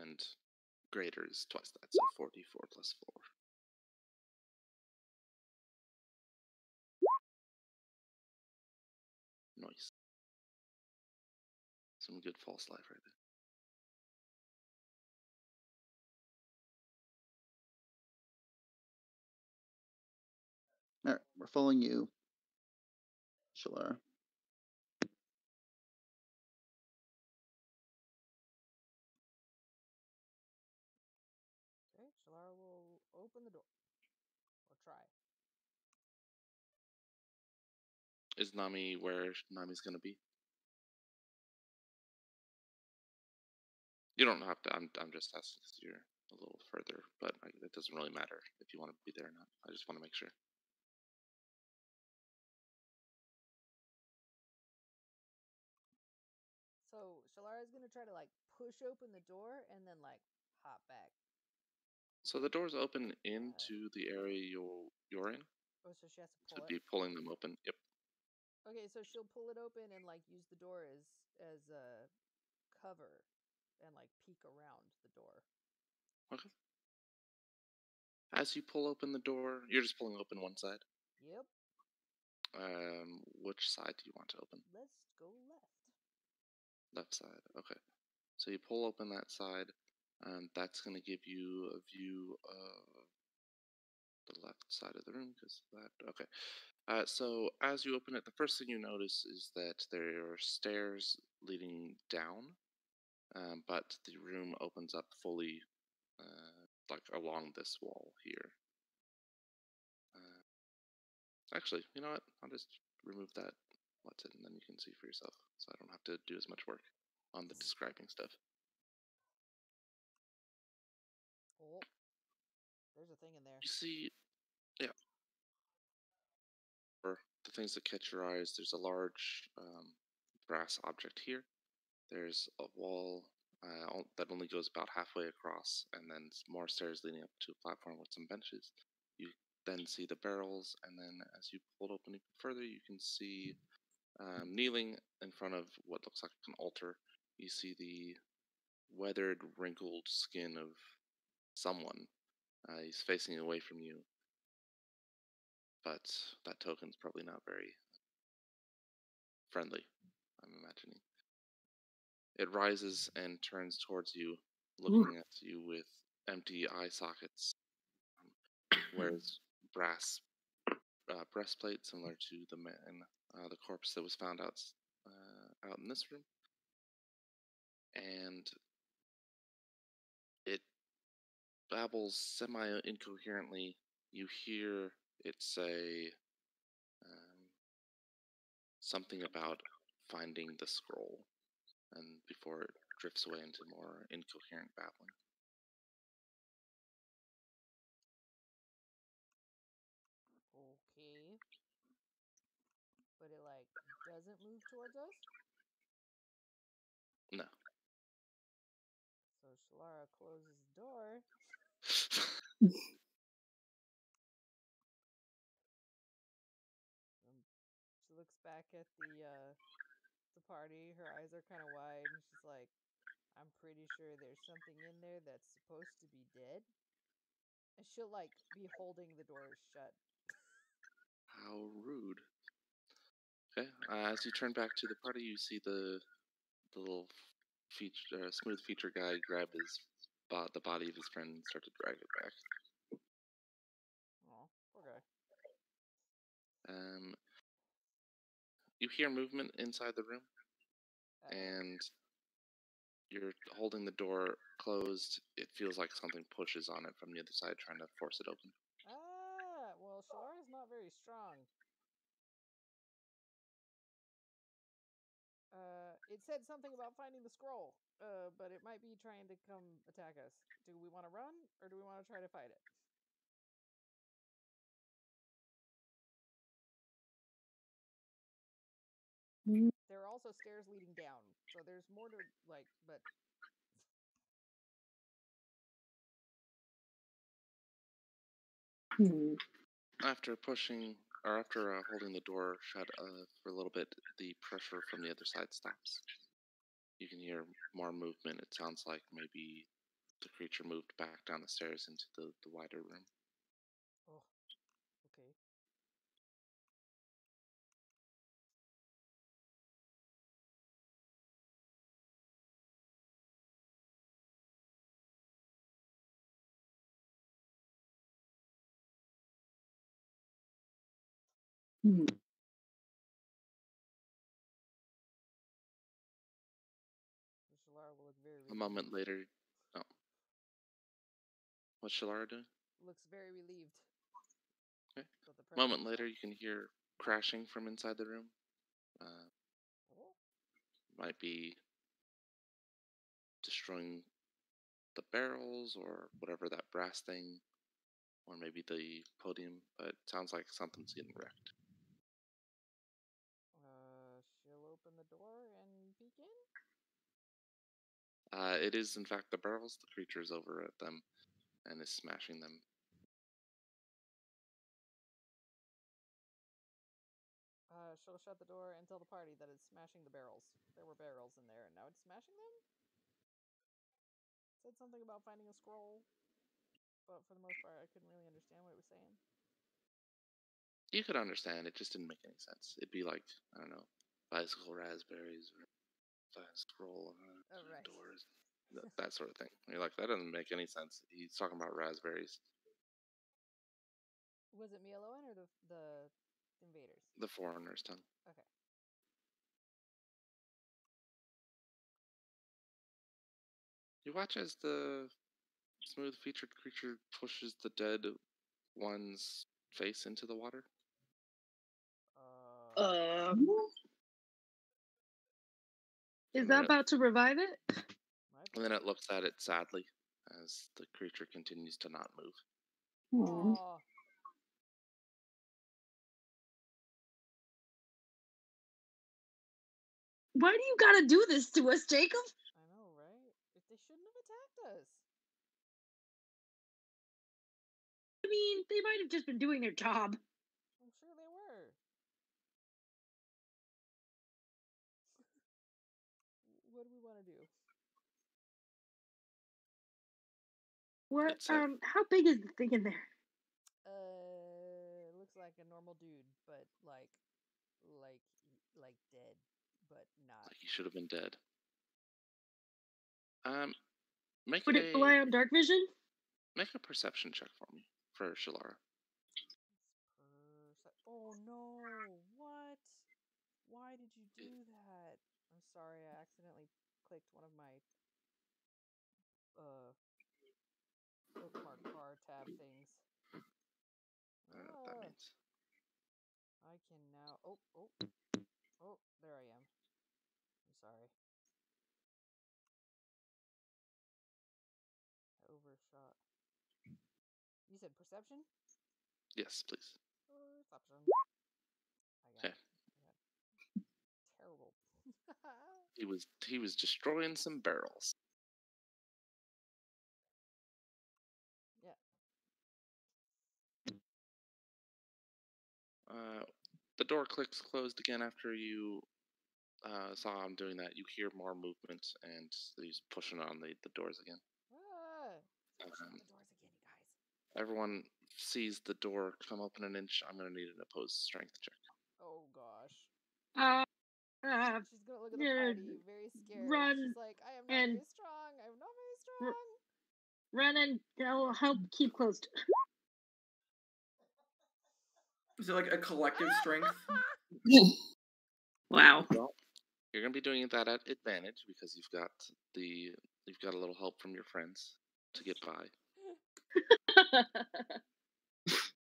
And greater is twice that, so 44 plus 4. Nice. Some good false life right there. Alright, we're following you, Shalara. Okay, Shalara will open the door. Or try. Is Nami where Nami's gonna be? You don't have to. I'm just asking because you're a little further, but it doesn't really matter if you want to be there or not. I just want to make sure. So Shalara's gonna try to like push open the door and then like hop back. So the doors open into the area you're in. Oh, so she has to So pull it'd be pulling them open. Yep. Okay, so she'll pull it open and like use the door as a cover and like peek around the door. Okay. As you pull open the door, you're just pulling open one side. Yep. Which side do you want to open? Let's go left. Left side. Okay. So you pull open that side, and that's going to give you a view of the left side of the room because that. Okay. So as you open it, the first thing you notice is that there are stairs leading down, but the room opens up fully, like along this wall here. Actually, you know what? I'll just remove that what's it, and then you can see for yourself, so I don't have to do as much work on the describing stuff. Oh, there's a thing in there. You see, yeah. For the things that catch your eyes, there's a large brass object here. There's a wall that only goes about halfway across, and then more stairs leading up to a platform with some benches. You then see the barrels, and then as you pull it open even further, you can see kneeling in front of what looks like an altar. You see the weathered, wrinkled skin of someone. He's facing away from you, but that token's probably not very friendly, I'm imagining. It rises and turns towards you, looking at you with empty eye sockets. Wears brass breastplate similar to the man, the corpse that was found out in this room, and it babbles semi-incoherently. You hear it say something about finding the scroll, and before it drifts away into more incoherent babbling. Okay. But it like doesn't move towards us? No. So Shalara closes the door. She looks back at the party. Her eyes are kind of wide, and she's like, "I'm pretty sure there's something in there that's supposed to be dead." And she'll like be holding the door shut. How rude. Okay. As you turn back to the party, you see the little smooth feature guy grab the body of his friend and start to drag it back. Oh, poor guy. You hear movement inside the room, and you're holding the door closed. It feels like something pushes on it from the other side, trying to force it open. Well, Shalara's not very strong. It said something about finding the scroll, but it might be trying to come attack us. Do we want to run, or do we want to try to fight it? There are also stairs leading down, so there's more to like, but After holding the door shut for a little bit, the pressure from the other side stops. You can hear more movement. It sounds like maybe the creature moved back down the stairs into the wider room. Oh, okay. Shalara will look very relieved. A moment later, what's Shalara doing? Looks very relieved. Okay. A moment later, you can hear crashing from inside the room. Might be destroying the barrels or whatever that brass thing, or maybe the podium, but it sounds like something's getting wrecked. She'll open the door and peek in? It is, in fact, the barrels. The creature's over at them and is smashing them. She'll shut the door and tell the party that it's smashing the barrels. There were barrels in there, and now it's smashing them? Said something about finding a scroll, but for the most part, I couldn't really understand what it was saying. You could understand, it just didn't make any sense. It'd be like, I don't know, bicycle raspberries or scroll right. doors, that sort of thing. You're like, that doesn't make any sense. He's talking about raspberries. Was it Mialoan or the invaders? The foreigner's tongue. Okay. You watch as the smooth-featured creature pushes the dead one's face into the water. Is that about to revive it? And then it looks at it sadly as the creature continues to not move. Aww. Why do you gotta do this to us, Jacob? I know, right? They shouldn't have attacked us. I mean, they might have just been doing their job. I'm sure they were. What do we want to do? What? How big is the thing in there? It looks like a normal dude, but like dead, but not. Like he should have been dead. Would it rely on dark vision? Make a perception check for me, for Shalara. Oh no! What? Why did you do that? I'm sorry, I accidentally clicked one of my bookmark bar tab things. I don't know what that means. I can now. Oh, there I am. I'm sorry. I overshot. You said perception? Yes, please. Perception. Okay. Terrible. He was destroying some barrels. Yeah. The door clicks closed again after you saw him doing that. You hear more movement, and he's pushing on the doors again. Pushing on the doors again, you guys. Everyone sees the door come open an inch. I'm going to need an opposed strength check. Oh gosh. She's gonna look at the party, very scared. Run. She's like, I am not very strong. I'm not very strong. Run and they'll help keep closed. Is it like a collective strength? Wow. Well, you're going to be doing that at advantage because you've got a little help from your friends to get by.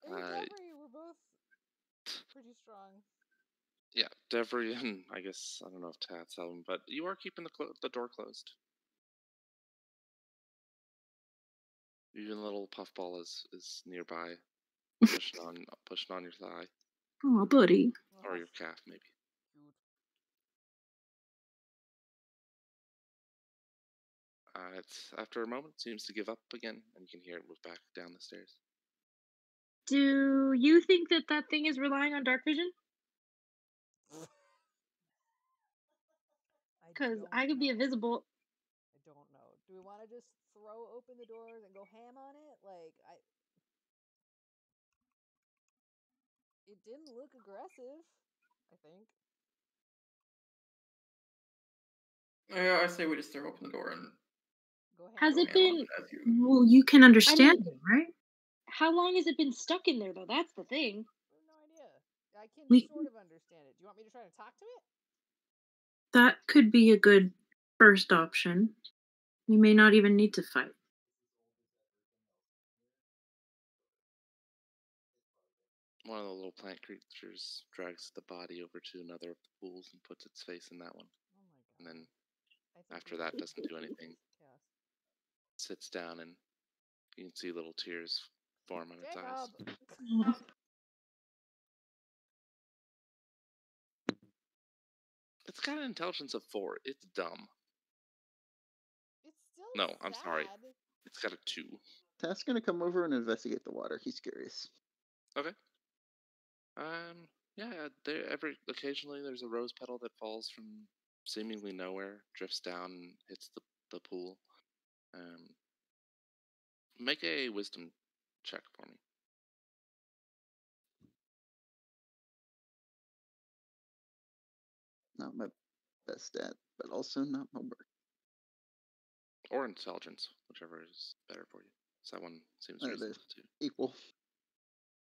We're both pretty strong. Yeah, Devry and I guess I don't know if Tat's helping, but you are keeping the door closed. Even little Puffball is nearby, pushing on your thigh. Oh, buddy. Or your calf, maybe. It's after a moment, seems to give up again, and you can hear it move back down the stairs. Do you think that thing is relying on dark vision? Because I could be invisible. I don't know. Do we want to just throw open the doors and go ham on it? It didn't look aggressive, I think. Yeah, I say we just throw open the door and go ham. Has it been? Well, you can understand it, right? How long has it been stuck in there, though? That's the thing. No idea. I can sort of understand it. Do you want me to try to talk to it? That could be a good first option. We may not even need to fight. One of the little plant creatures drags the body over to another of the pools and puts its face in that one. Oh my god. And then after that doesn't do anything, sits down and you can see little tears form on its eyes. It's got an intelligence of 4. It's dumb. It's still No, I'm sorry. It's got a 2. Tat's gonna come over and investigate the water. He's curious. Okay. Yeah. Occasionally there's a rose petal that falls from seemingly nowhere, drifts down, and hits the pool. Make a wisdom check for me. Not my best stat, but also not my worst. Or intelligence, whichever is better for you. So that one seems reasonable too. Equal.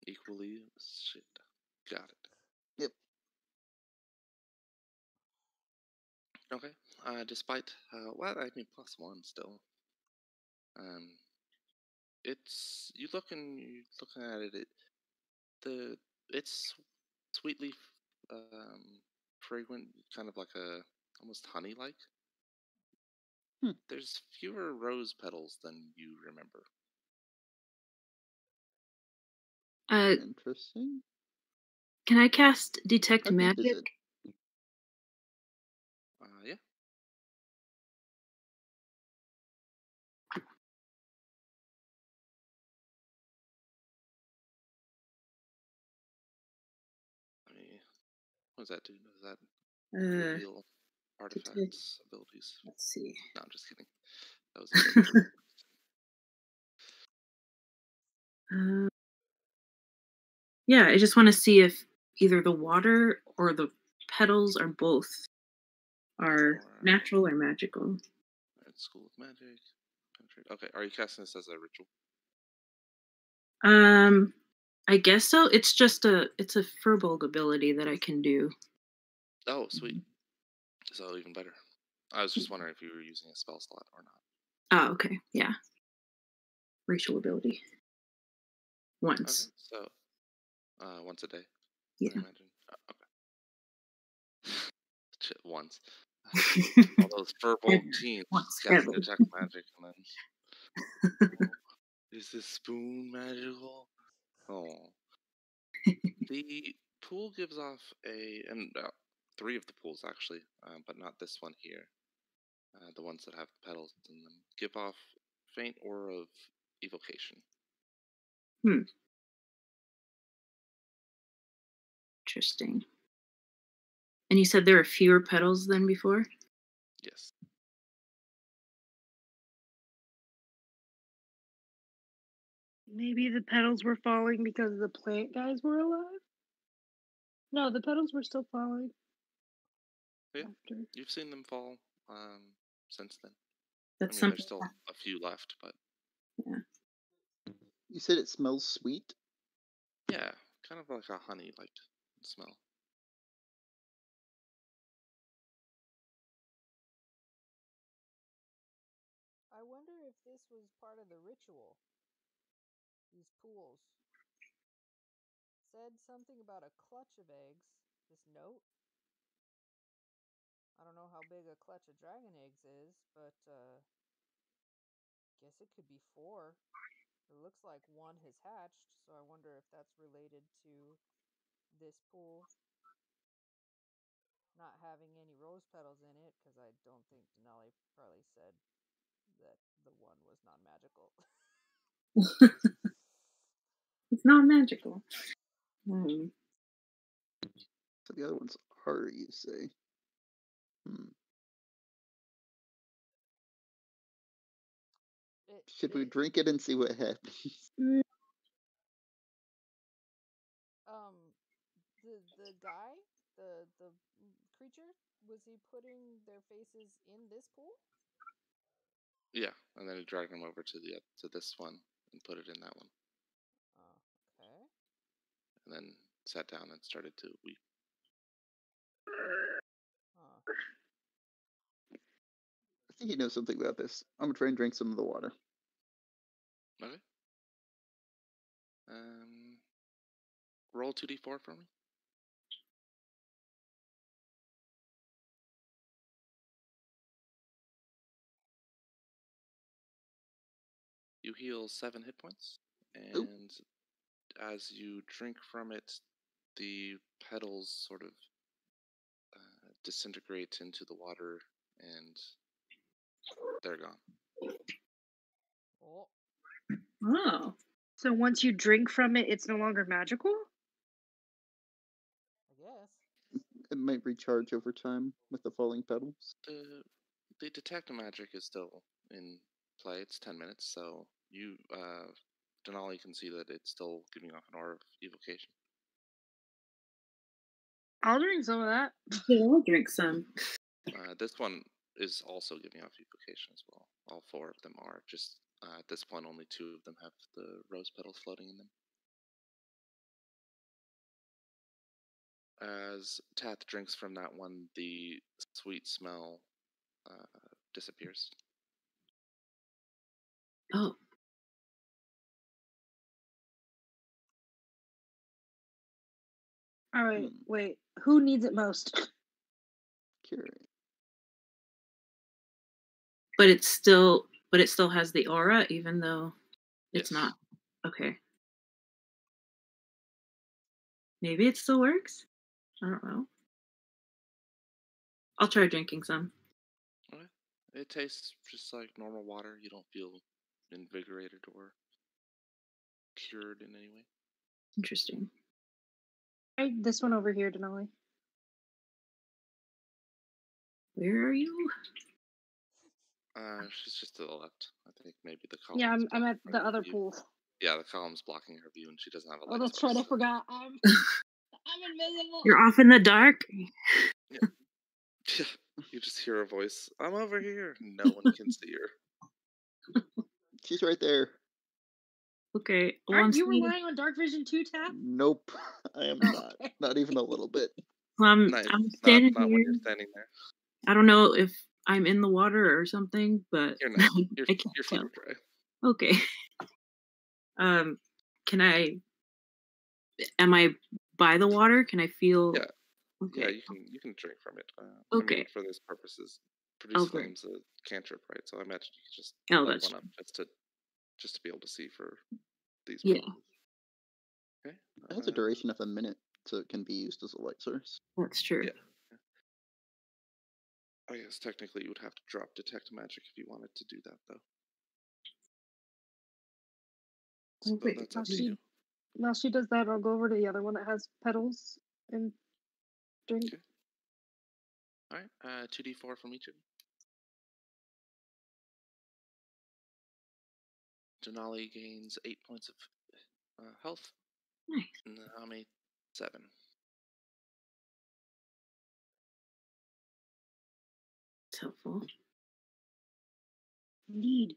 Equally? Shit. Got it. Yep. Okay. Despite well, I mean +1 still. You're looking at it. It's sweetly fragrant, kind of like almost honey-like. There's fewer rose petals than you remember. Interesting. Can I cast Detect Magic? Yeah. What does that do? Does that reveal artifacts, abilities? Let's see. No, I'm just kidding. That was yeah, I just want to see if either the water or the petals or both are natural or magical. School of Magic. Okay, are you casting this as a ritual? I guess so. It's just it's a Furbolg ability that I can do. Oh, sweet. So even better. I was just wondering if you were using a spell slot or not. Oh, okay. Yeah. Racial ability. Okay, Once. so once a day, Yeah. I imagine. Okay. Once. All those Furbolg teens Once casting ever. detect magic and then is this spoon magical? Oh. The pool gives off and 3 of the pools actually, but not this one here. The ones that have petals in them give off faint aura of evocation. Interesting. And you said there are fewer petals than before? Yes. Maybe the petals were falling because the plant guys were alive? No, the petals were still falling. Yeah. After. You've seen them fall since then. That's I mean, something. there's still a few left, but Yeah. You said it smells sweet? yeah, kind of like a honey-like smell. I wonder if this was part of the ritual. These pools. Said something about a clutch of eggs. This note. I don't know how big a clutch of dragon eggs is, but guess it could be 4. It looks like 1 has hatched, so I wonder if that's related to this pool not having any rose petals in it, because I don't think Denali probably said that the one was non-magical. It's not magical. So the other ones are, you say? Should we drink it and see what happens? The guy, the creature, was he putting their faces in this pool? Yeah, and then he dragged them over to this one and put it in that one. Okay. And then sat down and started to weep. I think he knows something about this. I'm gonna try and drink some of the water. Okay. Roll 2d4 for me. You heal 7 hit points, and as you drink from it, the petals sort of disintegrate into the water, and they're gone. Oh. So once you drink from it, it's no longer magical? I guess. It might recharge over time with the falling petals. The detect magic is still in play. It's 10 minutes, so you, Denali, can see that it's still giving off an aura of evocation. I'll drink some of that. Yeah, I'll drink some. This one is also giving off evocation as well. All 4 of them are. Just at this point, only 2 of them have the rose petals floating in them. As Tath drinks from that one, the sweet smell disappears. Oh. All right, wait. Who needs it most? Curious. But it still has the aura, even though it's Yes. not. Okay. Maybe it still works? I don't know. I'll try drinking some. Okay. It tastes just like normal water. You don't feel invigorated or cured in any way. Interesting. Try this one over here, Denali. Where are you? She's just to the left. I think maybe the column. Yeah, I'm at the other pool. Yeah, the column's blocking her view, and she doesn't have a light. Oh, that's right. I forgot. I'm invisible. You're off in the dark? Yeah. You just hear a voice. I'm over here. No one can see her. She's right there. Okay. Well, I'm Aren't you seeing, relying on dark vision too, Tap? Nope, I am Oh, not. okay. Not even a little bit. well, Nice. I'm Not standing when here. you're standing there. I don't know if I'm in the water or something, but You're not. Your I can't your feet tell. are dry. Okay. Can I? Am I by the water? Can I feel? Yeah. Okay. Yeah, you can drink from it. I Okay. mean, for this purposes, produce Oh, great. flames a cantrip, right? So I imagine you could just Oh, light that's one up just to be able to see for these yeah. purposes. Okay. It has a duration of a minute, so it can be used as a light source. That's true. Yeah. I guess technically you would have to drop detect magic if you wanted to do that, though. Oh, But wait. that's up to you. While she does that, I'll go over to the other one that has petals and drink. Okay. All right. 2d4 from each of you. Denali gains 8 points of health. Nice. Nami 7. It's helpful. Indeed.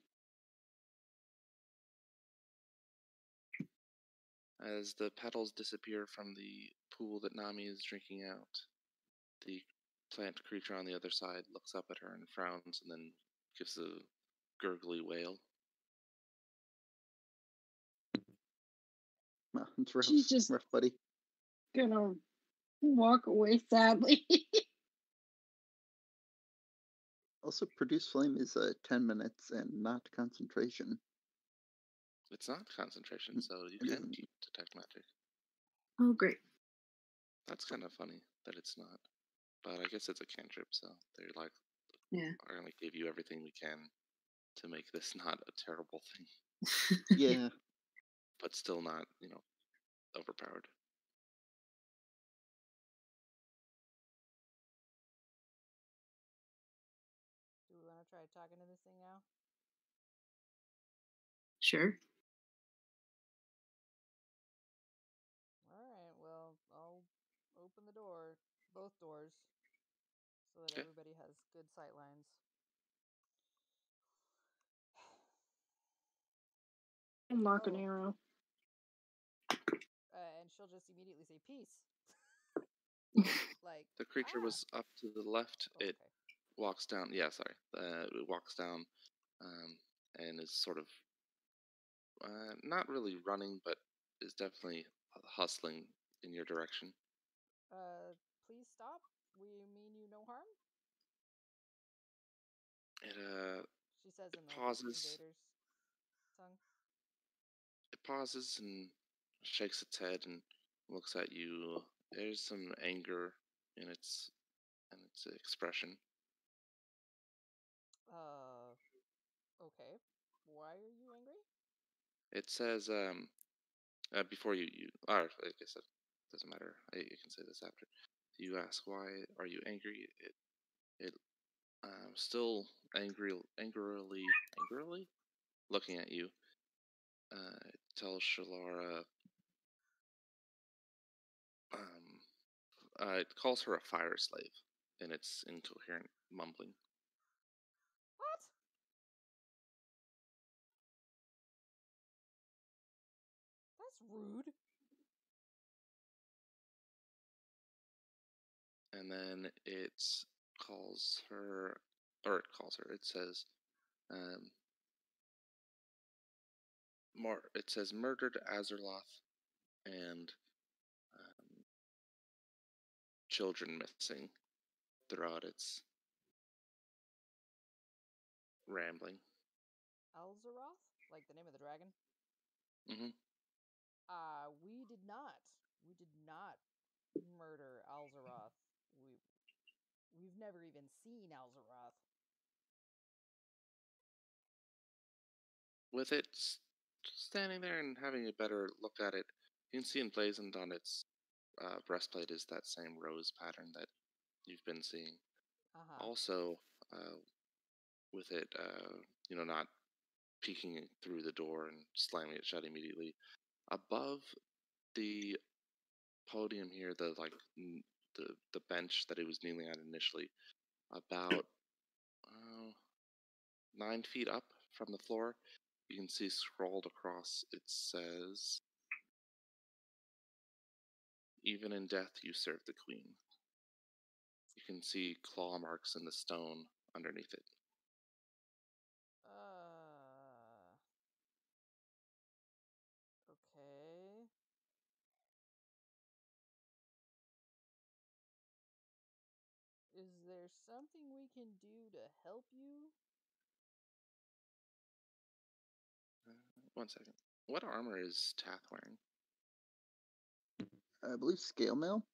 As the petals disappear from the pool that Nami is drinking out, the plant creature on the other side looks up at her and frowns and then gives a gurgly wail. Well, it's rough, She's just rough, buddy. gonna walk away sadly. Also, produce flame is 10 minutes and not concentration. It's not concentration, so you can keep detect magic. Oh, great. That's kind of funny that it's not. But I guess it's a cantrip, so they're like, Yeah. I only gave you everything we can to make this not a terrible thing, Yeah. but still not, overpowered. Do we want to try talking to this thing now? Sure. All right. Well, I'll open the door, both doors, so that Okay. everybody has good sight lines. Unlock an Oh. arrow. And she'll just immediately say peace. Like The creature was up to the left. Oh, It okay. walks down. Yeah, sorry. It walks down and is sort of not really running, but is definitely hustling in your direction. Please stop. We mean you no harm. It She says in like pauses. invader's tongue. It pauses and shakes its head and looks at you. There's some anger in its expression. Okay. Why are you angry? It says before you or I guess it doesn't matter. You can say this after. You ask why are you angry? It still angrily looking at you. It tells Shalara. It calls her a fire slave, in its incoherent mumbling. What? That's rude. And then it calls her, it says, it says murdered Azerloth and children missing throughout its rambling. Alzeroth? Like the name of the dragon? Mm-hmm. We did not. We did not murder Alzeroth. We've never even seen Alzeroth. With it standing there and having a better look at it, you can see emblazoned on its breastplate is that same rose pattern that you've been seeing. Uh-huh. Also, with it, not peeking through the door and slamming it shut immediately, above the podium here, the bench that it was kneeling at initially, about 9 feet up from the floor, you can see scrolled across, it says, "Even in death you serve the queen." You can see claw marks in the stone underneath it. Okay. Is there something we can do to help you? One second. What armor is Tath wearing? I believe scale mail.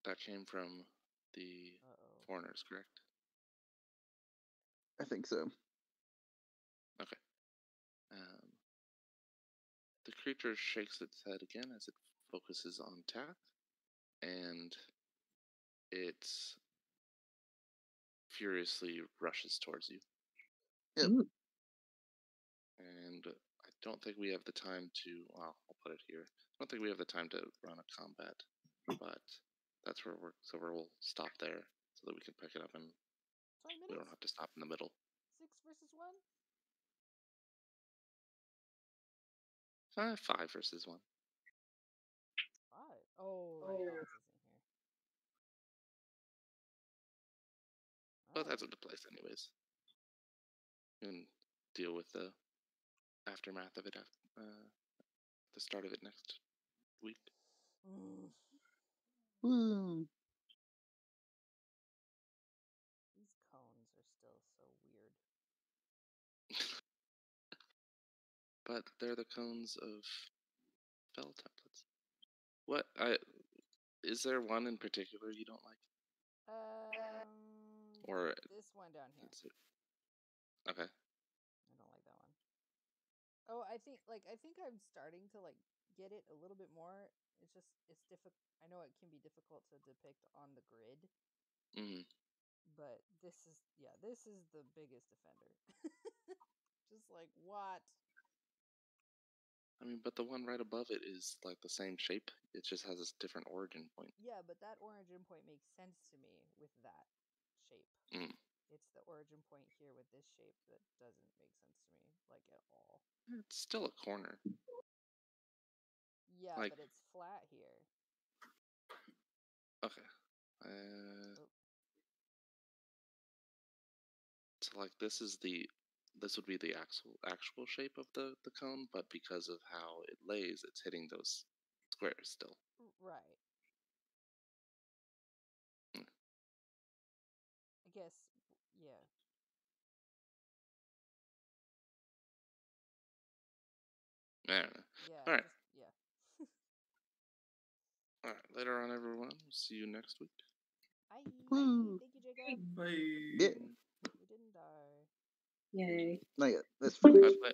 That came from the Uh-oh. foreigners, correct? I think so. Okay. The creature shakes its head again as it focuses on Tath, and it furiously rushes towards you. Yep. Ooh. And I don't think we have the time to, well, I'll put it here. I don't think we have the time to run a combat, but that's where we'll stop there so that we can pick it up and 20 we don't minutes? have to stop in the middle. 6 versus 1? 5 versus 1. 5? Oh, right. Alex isn't here. But that's Alright. into place anyways. You can deal with the aftermath of it at the start of it next week. Mm. Woo. These cones are still so weird. But they're the cones of spell templates. Is there one in particular you don't like? Or This one down here. Okay. I don't like that one. Oh, I think I'm starting to get it a little bit more. It's difficult. I know it can be difficult to depict on the grid. Mm-hmm. But this is the biggest offender. Just like what? I mean, but the one right above it is like the same shape. It just has a different origin point. Yeah, but that origin point makes sense to me with that shape. Mm. It's the origin point here with this shape that doesn't make sense to me, like, at all. It's still a corner. Yeah, like, but it's flat here. Okay. So like this would be the actual shape of the cone, but because of how it lays, it's hitting those squares still. Right. Mm. I guess, yeah. I don't know. Yeah. All right. Yeah. All right. Later on, everyone. We'll see you next week. Bye. Woo. Thank you, Jacob. Bye. Yeah. We didn't die. Yay. Not yet. That's By fine. the way,